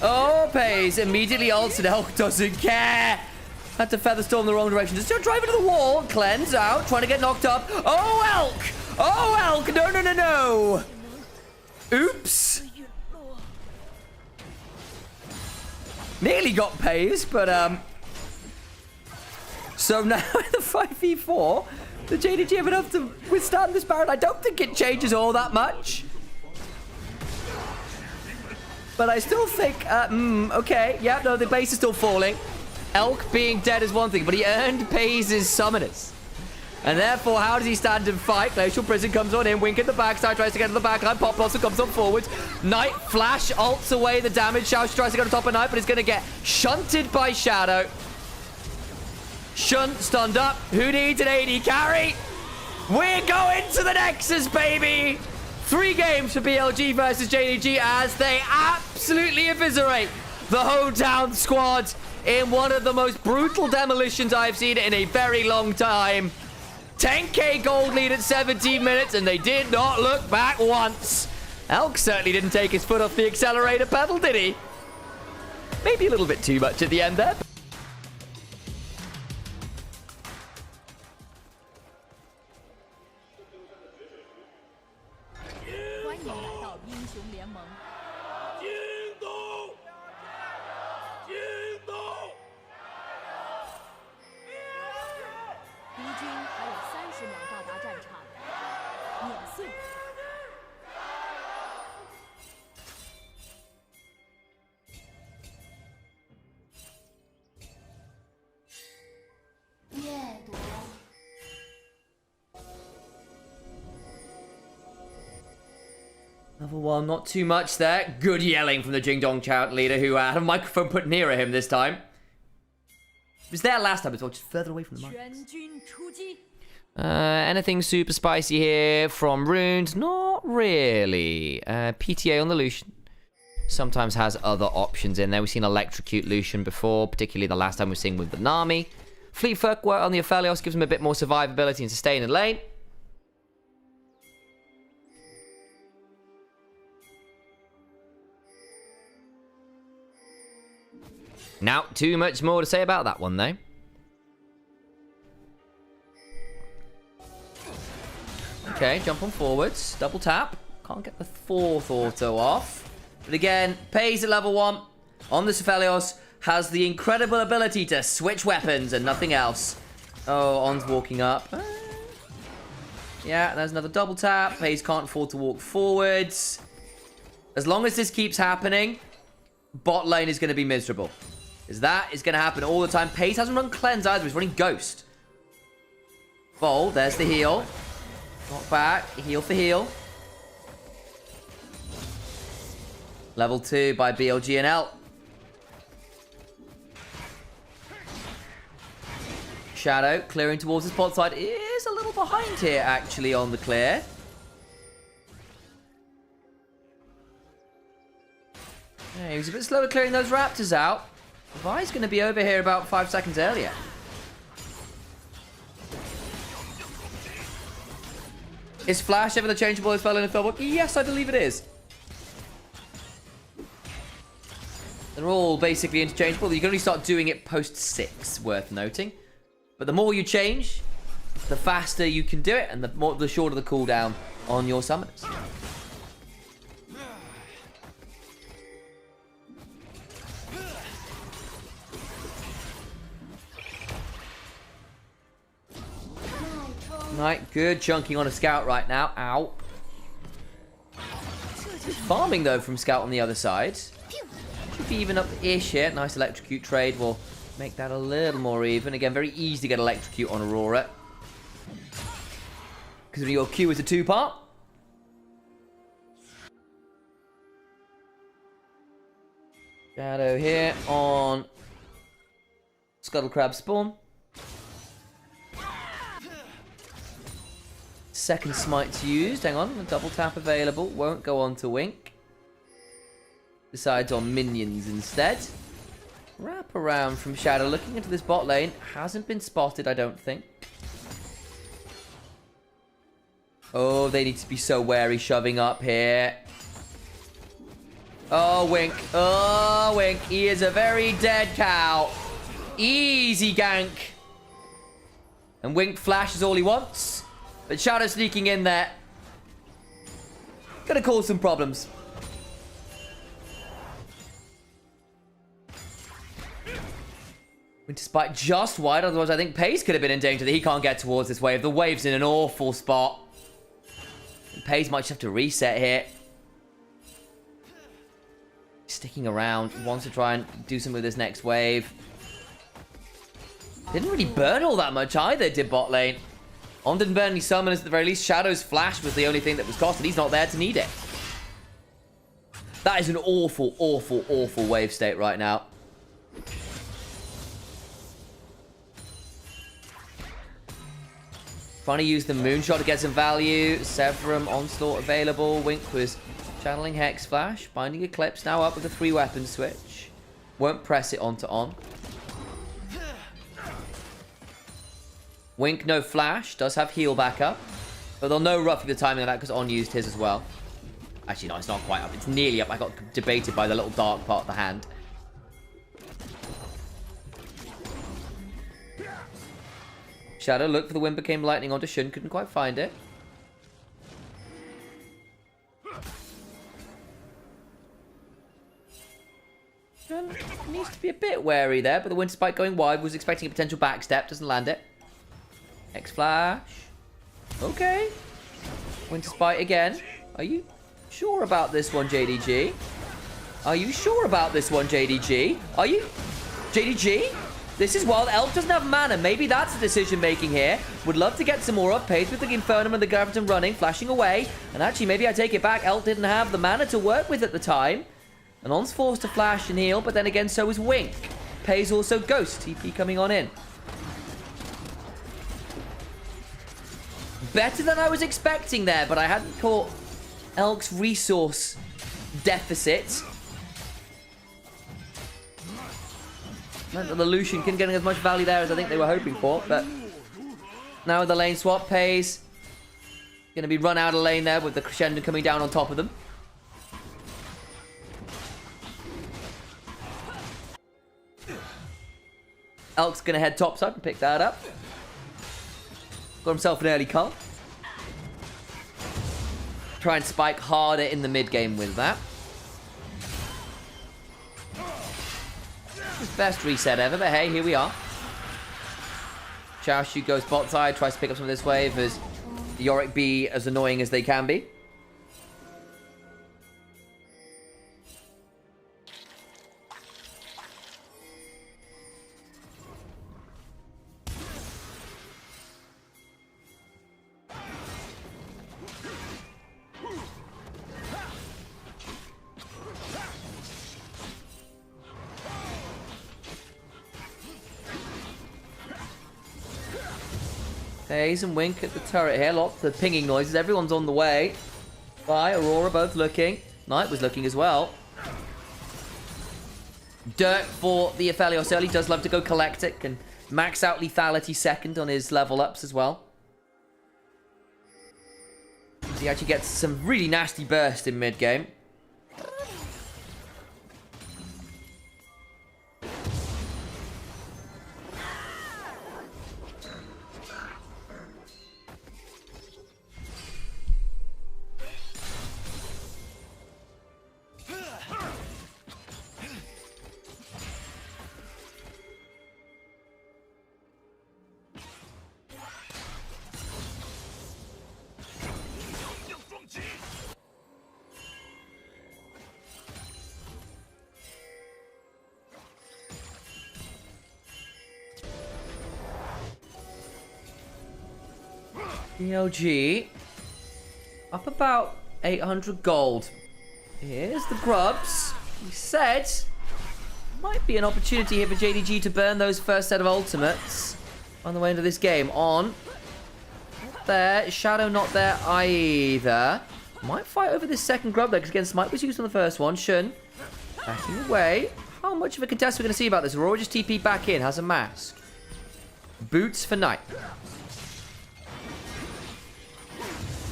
Oh, Pays immediately ults and Elk doesn't care. Had to Featherstorm the wrong direction. Just drive into the wall. Cleanse out. Trying to get knocked up. Oh, Elk. Oh, Elk. No, no, no, no. Oops. Nearly got Pays, but, So now in the 5v4, the JDG have enough to withstand this Baron. I don't think it changes all that much. But I still think, okay. Yeah, no, the base is still falling. Elk being dead is one thing, but he earned Pays' summoners. And therefore, how does he stand and fight? Glacial Prison comes on in. Wink at the backside, tries to get to the backline. Pop Blossom comes on forwards. Knight Flash ults away the damage. Xiao tries to go to top of Knight, but he's going to get shunted by Shadow. Shunt stunned up. Who needs an AD carry? We're going to the Nexus, baby! 3 games for BLG versus JDG as they absolutely eviscerate the hometown squad in one of the most brutal demolitions I've seen in a very long time. 10k gold lead at 17 minutes, and they did not look back once. Elk certainly didn't take his foot off the accelerator pedal, did he? Maybe a little bit too much at the end there. Level 1, not too much there. Good yelling from the Jing Dong Chant leader, who had a microphone put nearer him this time. He was there last time as well, just further away from the mic. Anything super spicy here from Runes? Not really. PTA on the Lucian. Sometimes has other options in there. We've seen Electrocute Lucian before, particularly the last time we've seen with the Nami. Fleet Foot on the Aphelios gives him a bit more survivability and sustain in lane. Not too much more to say about that one, though. Okay, jump on forwards. Double tap. Can't get the 4th auto off. But again, Pays at level 1 on the Aphelios has the incredible ability to switch weapons and nothing else. Oh, On's walking up. Yeah, there's another double tap. Pays can't afford to walk forwards. As long as this keeps happening, bot lane is going to be miserable. Because that is going to happen all the time. Pays hasn't run Cleanse either. He's running Ghost. Bold. There's the heal. Knock back. Heal for heal. Level 2 by BLG and L. Shadow clearing towards the spot side. Is a little behind here, actually, on the clear. Yeah, he was a bit slower clearing those raptors out. Vi's going to be over here about 5 seconds earlier. Is Flash ever the changeable as well in the book? Yes, I believe it is. They're all basically interchangeable. You can only start doing it post 6, worth noting. But the more you change, the faster you can do it, and the shorter the cooldown on your summoners. Right, good chunking on a Scout right now. Ow. Farming, though, from Scout on the other side. Should be even up-ish here. Nice Electrocute trade will make that a little more even. Again, very easy to get Electrocute on Aurora. Because your Q is a 2-part. Shadow here on Scuttle Crab Spawn. Second smite's used. Hang on, a double tap available. Won't go on to Wink. Decides on minions instead. Wrap around from Shadow. Looking into this bot lane. Hasn't been spotted, I don't think. Oh, they need to be so wary shoving up here. Oh, Wink. Oh, Wink. He is a very dead cow. Easy gank. And Wink flash is all he wants. But Shadow sneaking in there. Gonna cause some problems. Winter Spike just wide. Otherwise, I think Pays could have been in danger that he can't get towards this wave. The wave's in an awful spot. Pays might just have to reset here. Sticking around. Wants to try and do something with this next wave. Didn't really burn all that much either, did bot lane. On didn't burn any summoners at the very least. Shadow's flash was the only thing that was cost, and he's not there to need it. That is an awful, awful, awful wave state right now. Trying to use the Moonshot to get some value. Severum, Onslaught available. Wink was channeling Hex Flash. Binding Eclipse now up with a 3-weapon switch. Won't press it onto On. Wink, no Flash. Does have heal backup. But they'll know roughly the timing of that because On used his as well. Actually, no, it's not quite up. It's nearly up. I got debated by the little dark part of the hand. Shadow looked for the wind became lightning onto Shun. Couldn't quite find it. Shun needs to be a bit wary there, but the Winter Spike going wide. Was expecting a potential backstep. Doesn't land it. X-Flash. Okay. Winter Spike again. Are you sure about this one, JDG? Are you sure about this one, JDG? Are you? JDG? This is wild. Elk doesn't have mana. Maybe that's the decision making here. Would love to get some more up. Pays with the Infernum and the Graviton running, flashing away. And actually, maybe I take it back. Elk didn't have the mana to work with at the time. And On's forced to flash and heal, but then again, so is Wink. Pays also Ghost. TP coming on in. Better than I was expecting there, but I hadn't caught Elk's resource deficit. Meant that the Lucian couldn't get as much value there as I think they were hoping for, but now with the lane swap, Pays gonna be run out of lane there with the Crescendo coming down on top of them. Elk's gonna head topside and pick that up. Got himself an early cull. Try and spike harder in the mid game with that. His best reset ever, but hey, here we are. Chaoshu goes bot side, tries to pick up some of this wave as the Yorick be as annoying as they can be. Haze and Wink at the turret here. Lots of pinging noises. Everyone's on the way. Vi, Aurora both looking. Knight was looking as well. Dirk for the Aphelios early. Does love to go collect it. Can max out lethality second on his level ups as well. He actually gets some really nasty burst in mid game. BLG up about 800 gold. Here's the grubs. He said might be an opportunity here for JDG to burn those first set of ultimates on the way into this game. On not there. Shadow not there either. Might fight over this second grub though, because again Smite was used on the first one. Shun backing away. How much of a contest we're going to see about this? Aurora just TP back in, has a mask. Boots for Knight.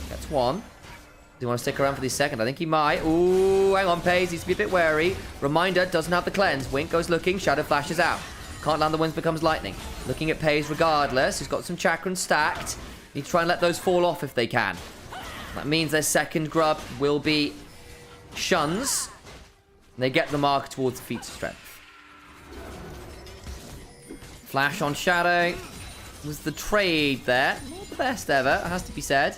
That's one. Do you want to stick around for the second? I think he might. Ooh, hang on, Pays. Needs to be a bit wary. Reminder, doesn't have the cleanse. Wink goes looking. Shadow flashes out. Can't land the winds, becomes lightning. Looking at Pays regardless. He's got some chakrams stacked. Need to try and let those fall off if they can. That means their second grub will be Shun's. And they get the mark towards the feats of strength. Flash on Shadow. Was the trade there. Not the best ever, it has to be said.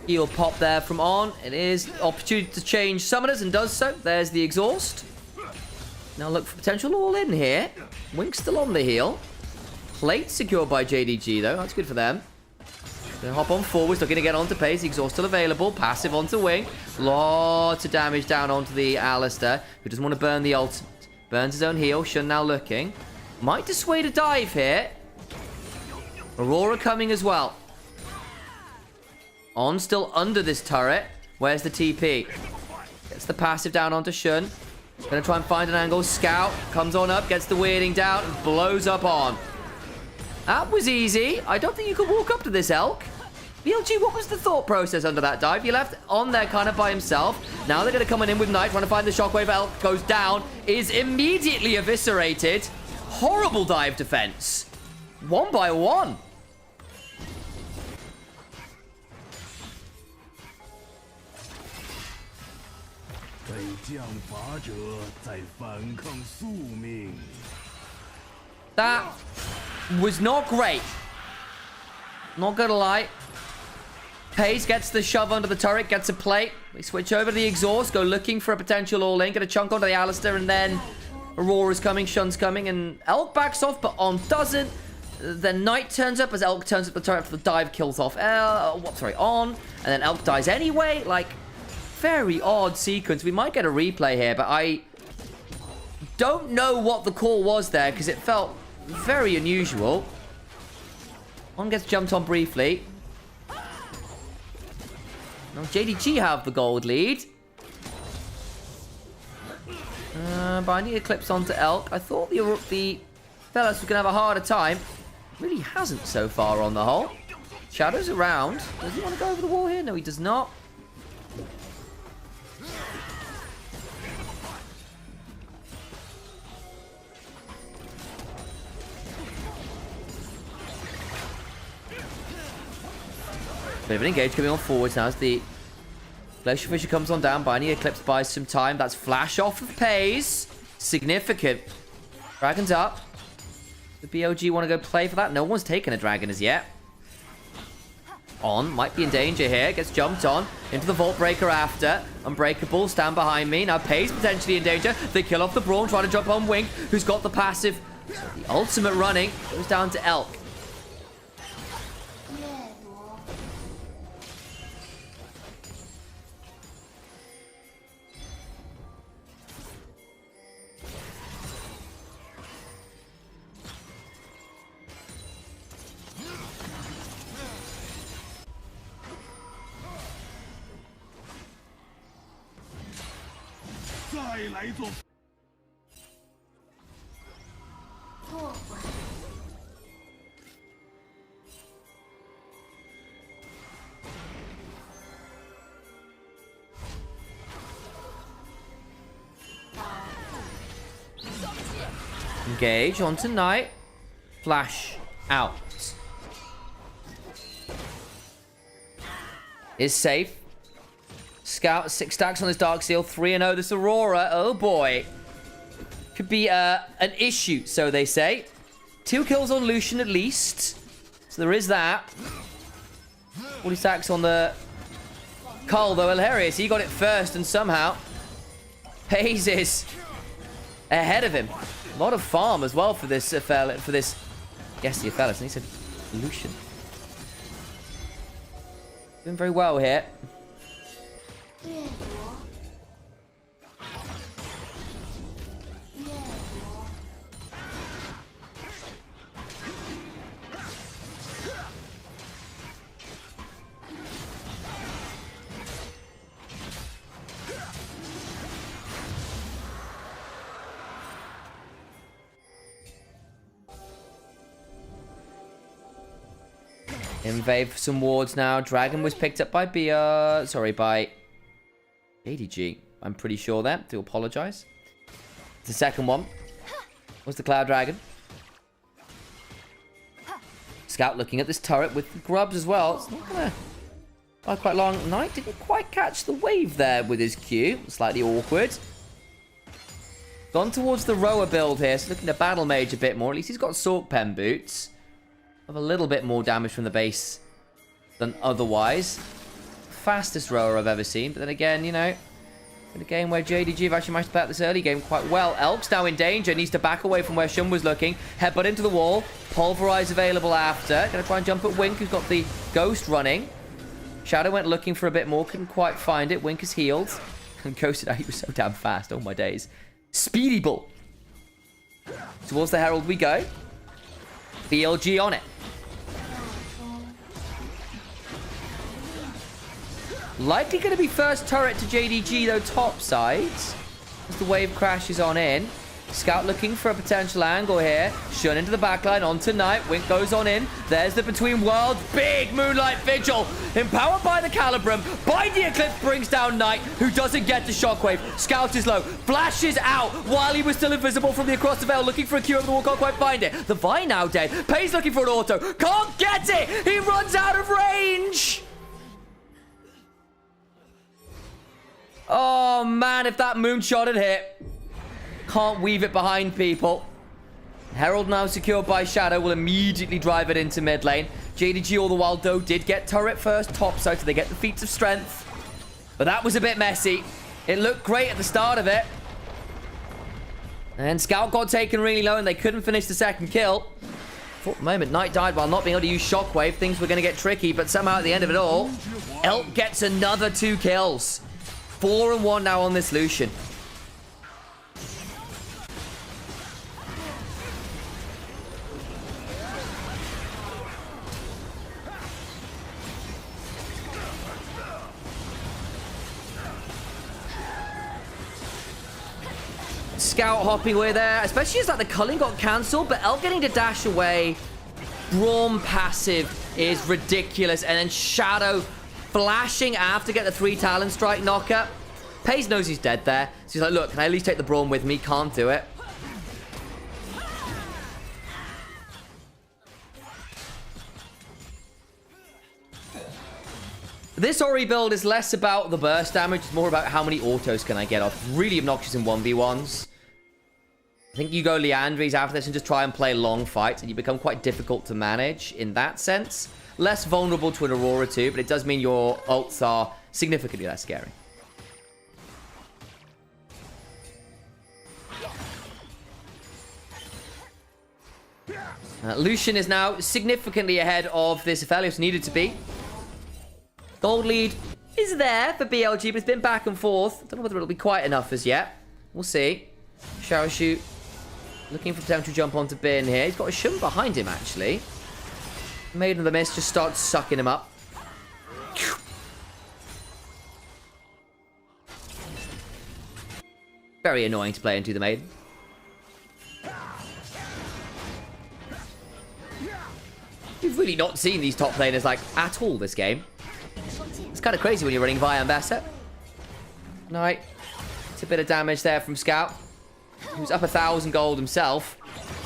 He'll pop there from On. It is opportunity to change summoners and does so. There's the exhaust. Now look for potential all-in here. Wink's still on the heel. Plate secured by JDG, though. That's good for them. They hop on forwards, looking to get onto pace. The exhaust still available. Passive onto Wing. Lots of damage down onto the Alistair, who doesn't want to burn the ultimate. Burns his own heel. Shun now looking. Might dissuade a dive here. Aurora coming as well. On still under this turret. Where's the TP? Gets the passive down onto Shun. Gonna try and find an angle. Scout comes on up, gets the weirding down, and blows up on. That was easy. I don't think you could walk up to this Elk. BLG, what was the thought process under that dive? You left on there kind of by himself. Now they're going to come in with Knight, trying to find the shockwave. Elk goes down, is immediately eviscerated. Horrible dive defense. 1 by 1. That was not great. Not gonna lie. Pace gets the shove under the turret, gets a plate. We switch over to the exhaust, go looking for a potential all-in, get a chunk onto the Alistair, and then Aurora's coming, Shun's coming, and Elk backs off, but On doesn't. Then Knight turns up as Elk turns up the turret after the dive kills off On, and then Elk dies anyway. Like, very odd sequence. We might get a replay here, but I don't know what the call was there, because it felt very unusual. On gets jumped on briefly. Now JDG have the gold lead. Binding Eclipse onto Elk. I thought the Fellas was going to have a harder time. Really hasn't so far on the whole. Shadow's around. Does he want to go over the wall here? No, he does not. Bit of an engage coming on forwards now as the Glacier Fisher comes on down. Binding Eclipse buys some time. That's flash off of Pace. Significant. Dragon's up. The BLG want to go play for that. No one's taken a dragon as yet. On. Might be in danger here. Gets jumped on. Into the Vault Breaker after. Unbreakable. Stand behind me. Now Pace potentially in danger. They kill off the Brawn. Trying to jump on Wing, who's got the passive. The ultimate running. Goes down to Elk. Engage onto Knight. Flash out. Is safe. Scout 6 stacks on his Dark Seal. 3-0. This Aurora. Oh boy. Could be an issue, so they say. 2 kills on Lucian at least. So there is that. 40 stacks on the Carl, though. Hilarious. He got it first, and somehow Pace is ahead of him. A lot of farm as well for this Yes, the Aphelis. And he said Lucian. Doing very well here. Invade for some wards now. Dragon was picked up by by JDG. I'm pretty sure there. Do apologize. The second one was the Cloud Dragon. Scout looking at this turret with the grubs as well. It's not gonna last quite long. Knight didn't quite catch the wave there with his Q. Slightly awkward. Gone towards the rower build here. So looking to battle mage a bit more. At least he's got Sork Pen boots. Have a little bit more damage from the base than otherwise. Fastest rower I've ever seen. But then again, you know, In a game where JDG have actually managed to play out this early game quite well. Elk's now in danger. Needs to back away from where Shun was looking. Headbutt into the wall. Pulverize available after. Gonna try and jump at Wink, who's got the Ghost running. Shadow went looking for a bit more. Couldn't quite find it. Wink is healed. And ghosted out. He was so damn fast. Oh my days. Speedy Bull. Towards the Herald we go. BLG on it. Likely going to be first turret to JDG, though, top side. As the wave crashes on in. Scout looking for a potential angle here. Shun into the backline, onto Knight. Wink goes on in. There's the Between Worlds. Big Moonlight Vigil. Empowered by the Calibrum. By the Eclipse brings down Knight, who doesn't get the Shockwave. Scout is low. Flashes out while he was still invisible from the across the veil. Looking for a Q over the wall. Can't quite find it. The Vi now dead. Pay's looking for an auto. Can't get it. He runs out of range. Oh, man, if that moonshot had hit. Can't weave it behind people. Herald now secured by Shadow. Will immediately drive it into mid lane. JDG all the while, though, did get turret first top side, so they get the feats of strength. But that was a bit messy. It looked great at the start of it. And Scout got taken really low, and they couldn't finish the second kill. For the moment, Knight died while not being able to use Shockwave. Things were going to get tricky, but somehow at the end of it all, Elk gets another 2 kills. 4-1 now on this Lucian. Scout hopping away there, especially as like the culling got cancelled, but Elk getting to dash away. Braum passive is ridiculous, and then Shadow flashing after get the 3 Talon Strike knocker. Pace knows he's dead there. So he's like, look, can I at least take the Braum with me? Can't do it. This Ori build is less about the burst damage. It's more about how many autos can I get off. Really obnoxious in 1v1s. I think you go Liandry's after this and just try and play long fights, and you become quite difficult to manage in that sense. Less vulnerable to an Aurora too, but it does mean your ults are significantly less scary. Lucian is now significantly ahead of this Aphelios needed to be. Gold lead is there for BLG, but it's been back and forth. I don't know whether it'll be quite enough as yet. We'll see. Shower shoot. Looking for potential jump onto Bin here. He's got a Shun behind him, actually. Maiden of the Mist just starts sucking him up. Very annoying to play into the Maiden. We've really not seen these top laners, like, at all this game. It's kind of crazy when you're running Vi Ambassador. Knight. It's a bit of damage there from Scout. Who's up 1,000 gold himself.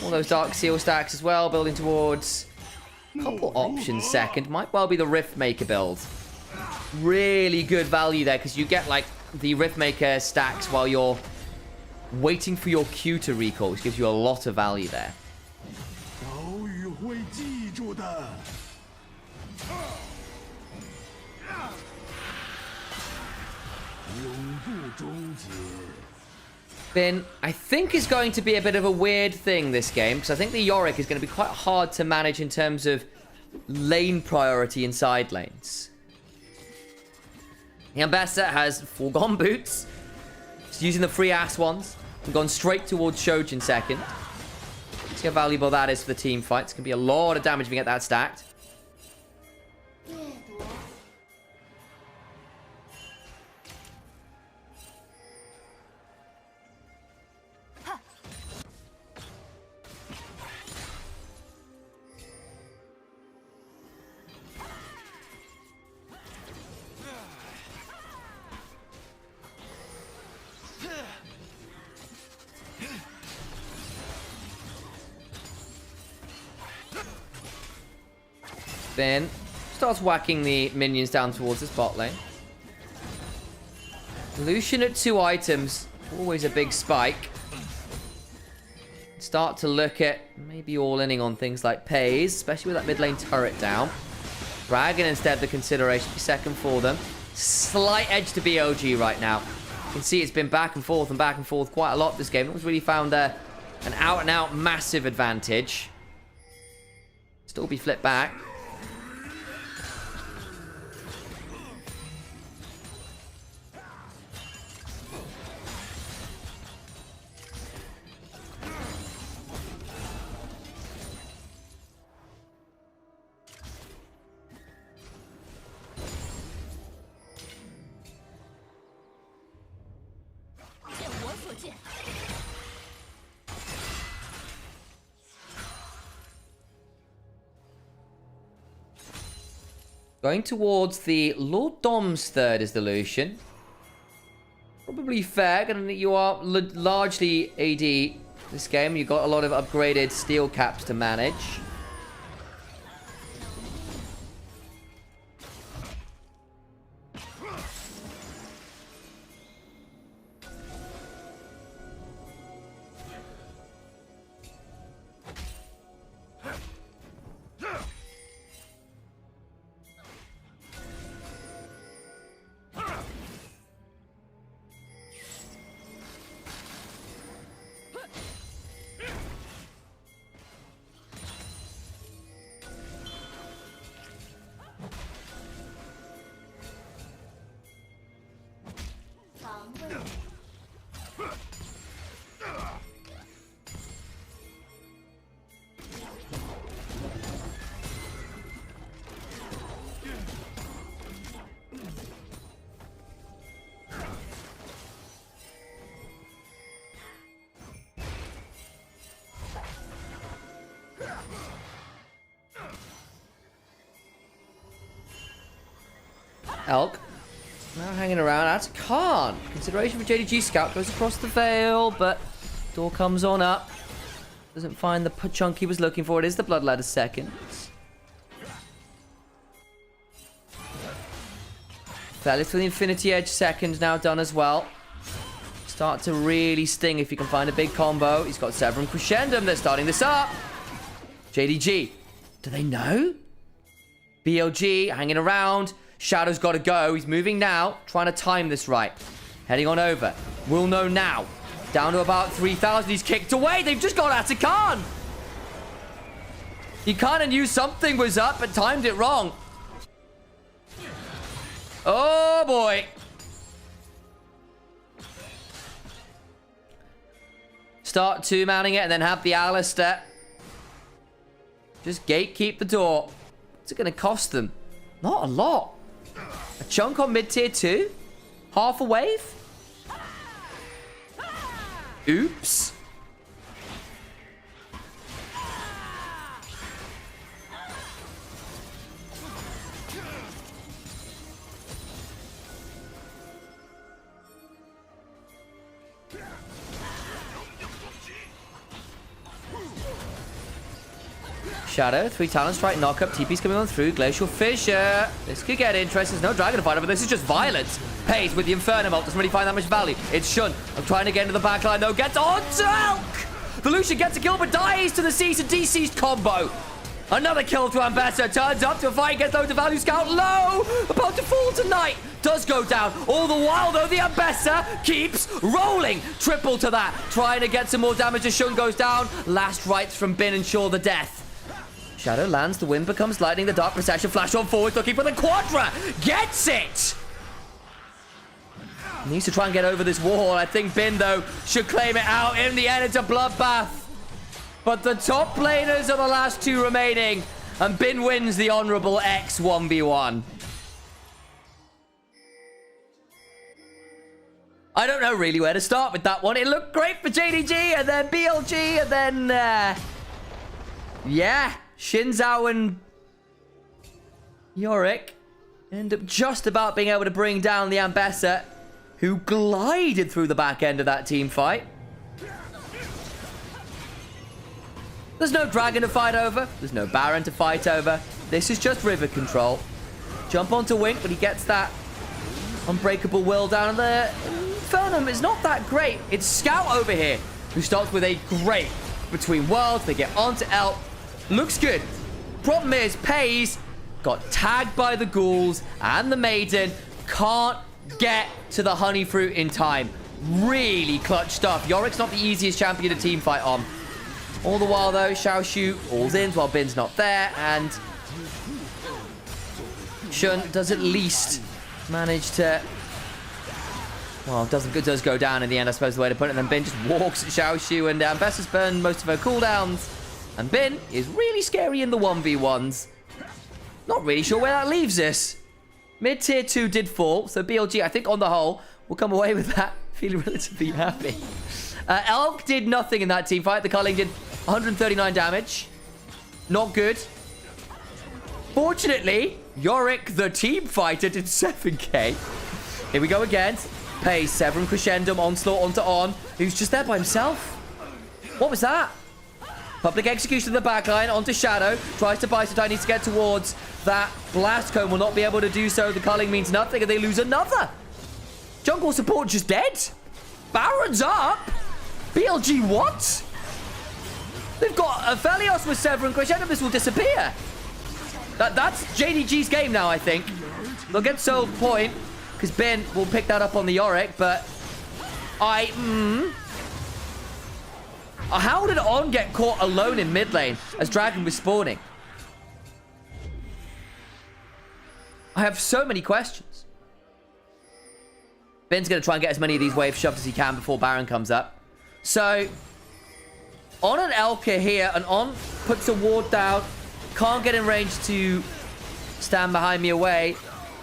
All those Dark Seal stacks as well, building towards a couple options second. Might well be the Riftmaker build. Really good value there, because you get, like, the Riftmaker stacks while you're waiting for your Q to recall, which gives you a lot of value there. Bin, I think, is going to be a bit of a weird thing this game, because I think the Yorick is going to be quite hard to manage in terms of lane priority in side lanes. The Ambassador has foregone boots. He's using the free ass ones and gone straight towards Shojin second. See how valuable that is for the team fight. It's going to be a lot of damage if you get that stacked. Then starts whacking the minions down towards the bot lane. Lucian at 2 items. Always a big spike. Start to look at maybe all-inning on things like Pays, especially with that mid lane turret down. Dragon instead the consideration. Second for them. Slight edge to BLG right now. You can see it's been back and forth quite a lot this game. No one's really found an out-and-out massive advantage. Still be flipped back. Going towards the Lord Dom's third is the Lucian. Probably fair, given that you are largely AD this game. You've got a lot of upgraded steel caps to manage. Elk. Now hanging around. That's Khan. Consideration for JDG Scout. Goes across the veil, but door comes on up. Doesn't find the chunk he was looking for. It is the Bloodladder seconds. Fellis for the Infinity Edge seconds now done as well. Start to really sting if you can find a big combo. He's got Severum Crescendum. They're starting this up. JDG. Do they know? BLG hanging around. Shadow's got to go. He's moving now. Trying to time this right. Heading on over. We'll know now. Down to about 3,000. He's kicked away. They've just got Atakan. He kind of knew something was up, but timed it wrong. Oh, boy. Start two-manning it and then have the Alistair. Just gatekeep the door. What's it going to cost them? Not a lot. A chunk on mid-tier 2? Half a wave? Oops. Shadow, 3 talent strike, knock-up, TP's coming on through, Glacial Fissure. This could get interesting. There's no Dragon Fighter, but this is just violence. Pays with the Inferno Ult, doesn't really find that much value. It's Shun. I'm trying to get into the backline, though. Gets onto Elk! The Lucian gets a kill, but dies to the C's and DC's combo. Another kill to Ambassador. Turns up to a fight, gets low to value. Scout low! About to fall tonight. Does go down. All the while, though, the Ambassador keeps rolling. Triple to that. Trying to get some more damage as Shun goes down. Last rites from Bin ensure the death. Shadow lands, the wind becomes lightning, the dark procession flash on forward, looking for the Quadra! Gets it! Needs to try and get over this wall. I think Bin, though, should claim it out. In the end, it's a bloodbath. But the top laners are the last two remaining, and Bin wins the honorable X 1v1. I don't know really where to start with that one. It looked great for JDG, and then BLG, and then, yeah. Shinzao and Yorick end up just about being able to bring down the Ambassador, who glided through the back end of that team fight. There's no Dragon to fight over. There's no Baron to fight over. This is just river control. Jump onto Wink, but he gets that Unbreakable Will down there. Infernum is not that great. It's Scout over here, who starts with a great between worlds. They get onto Elk. Looks good. Problem is, Pays got tagged by the ghouls and the Maiden. Can't get to the honey fruit in time. Really clutch stuff. Yorik's not the easiest champion to team fight on. All the while, though, Xiaoshu all's in while Bin's not there, and Shun does at least manage to... Well, does go down in the end, I suppose, the way to put it. And then Bin just walks at Xiaoshu, and Vessa's burned most of her cooldowns. And Bin is really scary in the 1v1s. Not really sure where that leaves us. Mid-tier 2 did fall, so BLG, I think, on the whole, will come away with that feeling relatively happy. Elk did nothing in that team fight. The culling did 139 damage. Not good. Fortunately, Yorick, the team fighter, did 7k. Here we go again. Pace, Severin Crescendum, Onslaught onto On, who's just there by himself. What was that? Public execution of the backline onto Shadow. Tries to buy some time, needs to get towards that blast cone. Will not be able to do so. The culling means nothing, and they lose another. Jungle support just dead. Baron's up. BLG what? They've got Aphelios with Severin Crescendo. This will disappear. That's JDG's game now, I think. They'll get sold point, because Ben will pick that up on the Yorick, but how did On get caught alone in mid lane as Dragon was spawning? I have so many questions. Ben's going to try and get as many of these waves shoved as he can before Baron comes up. So, On and Elka here, and On puts a ward down. Can't get in range to stand behind me away.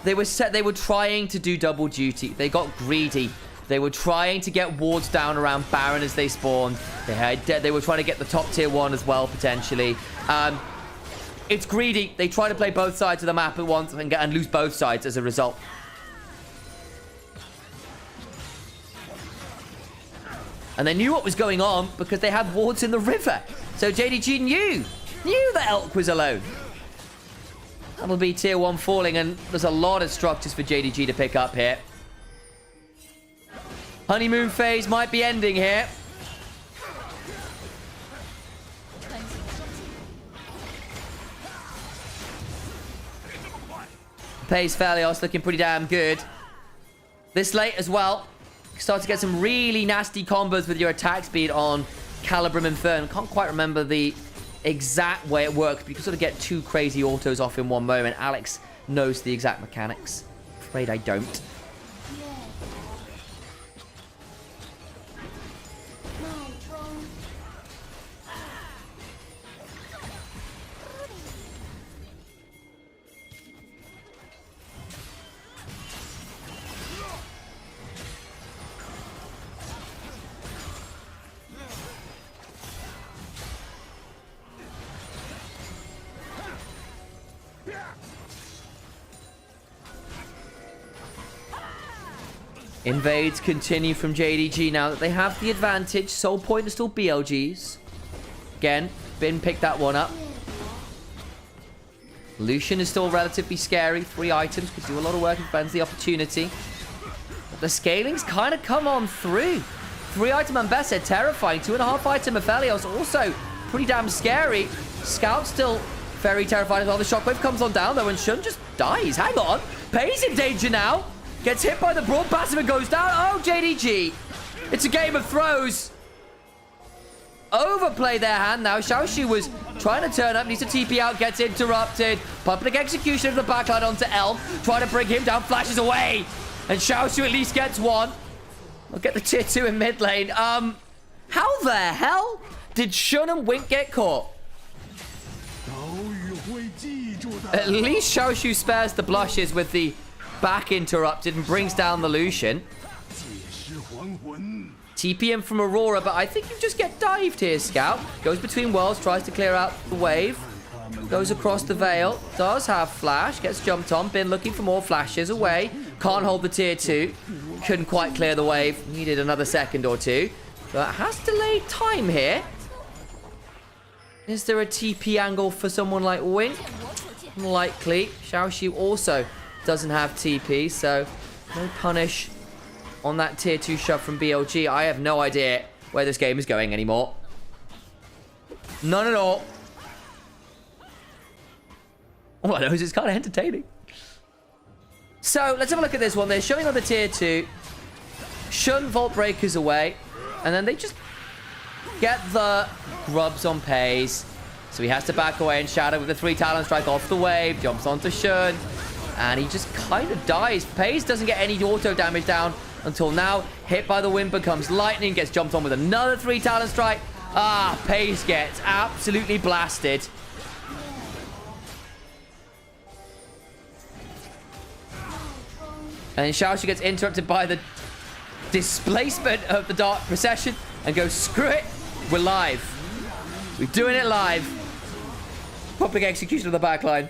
They were trying to do double duty. They got greedy. They were trying to get wards down around Baron as they spawned. They were trying to get the top tier 1 as well, potentially. It's greedy. They try to play both sides of the map at once and lose both sides as a result. And they knew what was going on because they had wards in the river. So JDG knew that Elk was alone. That'll be tier 1 falling, and there's a lot of structures for JDG to pick up here. Honeymoon phase might be ending here. Pace Aphelios looking pretty damn good. This late as well. Start to get some really nasty combos with your attack speed on Calibrum Infern. Can't quite remember the exact way it works, but you can sort of get 2 crazy autos off in one moment. Alex knows the exact mechanics. Afraid I don't. Invades continue from JDG now that they have the advantage. Soul point is still BLG's. Again, Bin picked that one up. Lucian is still relatively scary. 3 items, could do a lot of work if Ben's the opportunity. But the scaling's kind of come on through. 3 item Ambessa, terrifying. 2.5 item Aphelios, also pretty damn scary. Scout's still very terrifying as well. The shockwave comes on down though, and Shun just dies. Hang on. Pei's in danger now. Gets hit by the broad passive and goes down. Oh, JDG. It's a game of throws. Overplay their hand now. Xiaoshu was trying to turn up. Needs to TP out. Gets interrupted. Public execution of the backline onto Elm. Trying to bring him down. Flashes away. And Xiaoshu at least gets one. We'll get the tier 2 in mid lane. How the hell did Shun and Wink get caught? At least Xiaoshu spares the blushes with the back interrupted and brings down the Lucian. TPM from Aurora, but I think you just get dived here, Scout. Goes between worlds, tries to clear out the wave. Goes across the veil. Does have flash. Gets jumped on. Been looking for more flashes away. Can't hold the tier 2. Couldn't quite clear the wave. Needed another second or two. But has delayed time here. Is there a TP angle for someone like Wink? Unlikely. Xiaoshu also doesn't have TP, so no punish on that tier 2 shove from BLG. I have no idea where this game is going anymore. None at all. All I know is it's kind of entertaining. So, let's have a look at this one. They're showing on the tier 2. Shun Vault Breakers away. And then they just get the grubs on Pays. So he has to back away and Shadow with the 3 Talon Strike off the wave. Jumps onto Shun. And he just kind of dies. Pays doesn't get any auto damage down until now. Hit by the wind becomes lightning. Gets jumped on with another 3 Talon Strike. Ah, Pays gets absolutely blasted. And then Xiaoxu gets interrupted by the displacement of the Dark Procession and goes, screw it, we're live. We're doing it live. Public execution of the backline.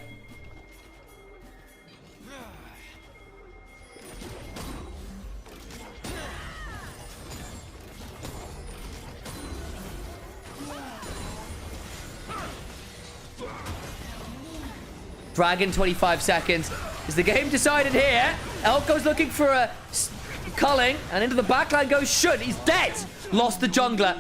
Dragon, 25 seconds. Is the game decided here? Elko's looking for a culling, and into the backline goes Shun. He's dead. Lost the jungler.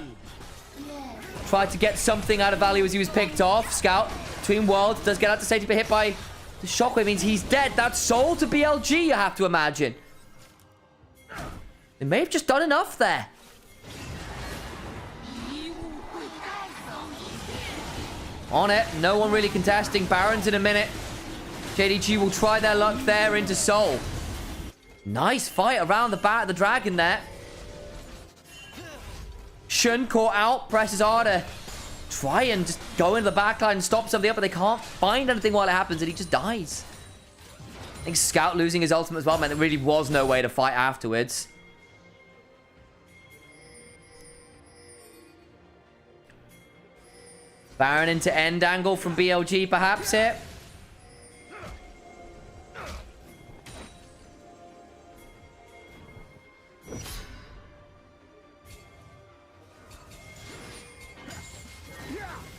Tried to get something out of value as he was picked off. Scout between worlds. Does get out to safety, but hit by the shockwave means he's dead. That's soul to BLG, you have to imagine. They may have just done enough there. On it. No one really contesting. Baron's in a minute. JDG will try their luck there into soul. Nice fight around the back of the dragon there. Shun caught out. Presses hard to try and just go into the backline and stop something up, but they can't find anything while it happens, and he just dies. I think Scout losing his ultimate as well meant there really was no way to fight afterwards. Baron into end angle from BLG perhaps here.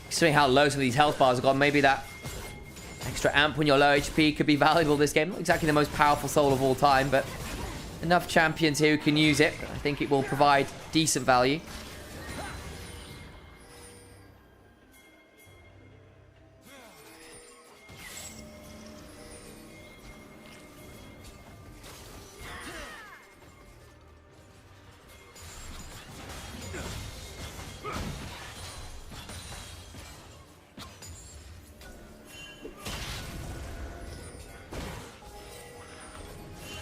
Considering how low some of these health bars have gone, maybe that extra amp when you're low HP could be valuable this game. Not exactly the most powerful soul of all time, but enough champions here who can use it. I think it will provide decent value.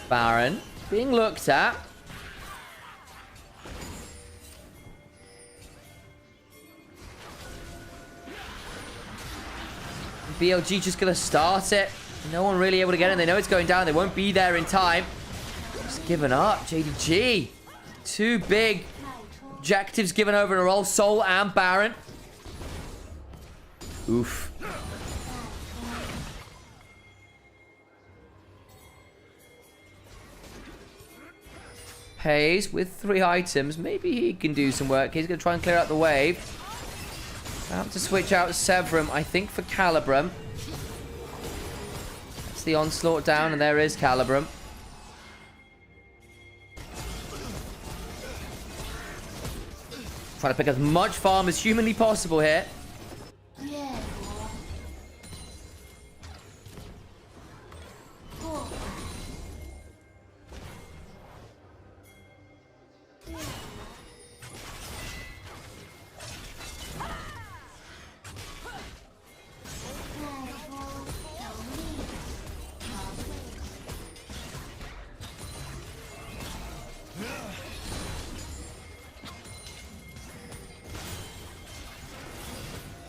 Baron being looked at. BLG just gonna start it. No one really able to get in. They know it's going down. They won't be there in time. Just giving up. JDG. 2 big objectives given over in a roll. Soul and Baron. Oof. Pays with 3 items. Maybe he can do some work. He's going to try and clear out the wave. About to switch out Severum, I think, for Calibrum. That's the onslaught down, and there is Calibrum. Trying to pick as much farm as humanly possible here.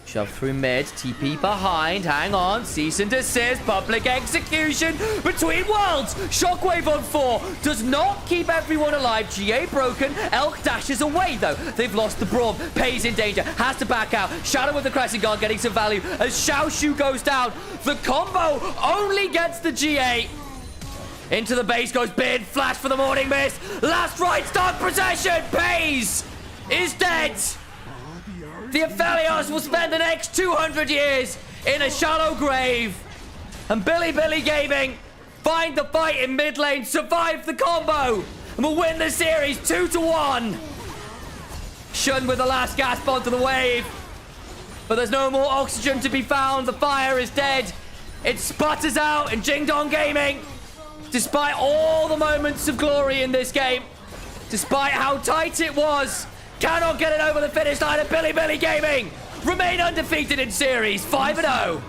Shove through mid, TP behind, hang on, cease and desist, public execution between worlds. Shockwave on 4 does not keep everyone alive. GA broken, Elk dashes away though. They've lost the Braum, Pays in danger, has to back out. Shadow with the Crescent Guard getting some value as Xiaoxu goes down. The combo only gets the GA. Into the base goes Beard, flash for the morning mist. Last right, start possession, Pays is dead. The Aphelios will spend the next 200 years in a shallow grave. And Billy Gaming find the fight in mid lane, survive the combo, and will win the series 2-1. Shun with the last gasp onto the wave. But there's no more oxygen to be found. The fire is dead. It sputters out, and Jingdong Gaming Despite all the moments of glory in this game, despite how tight it was, cannot get it over the finish line of Billy Gaming. Remain undefeated in series, 5-0.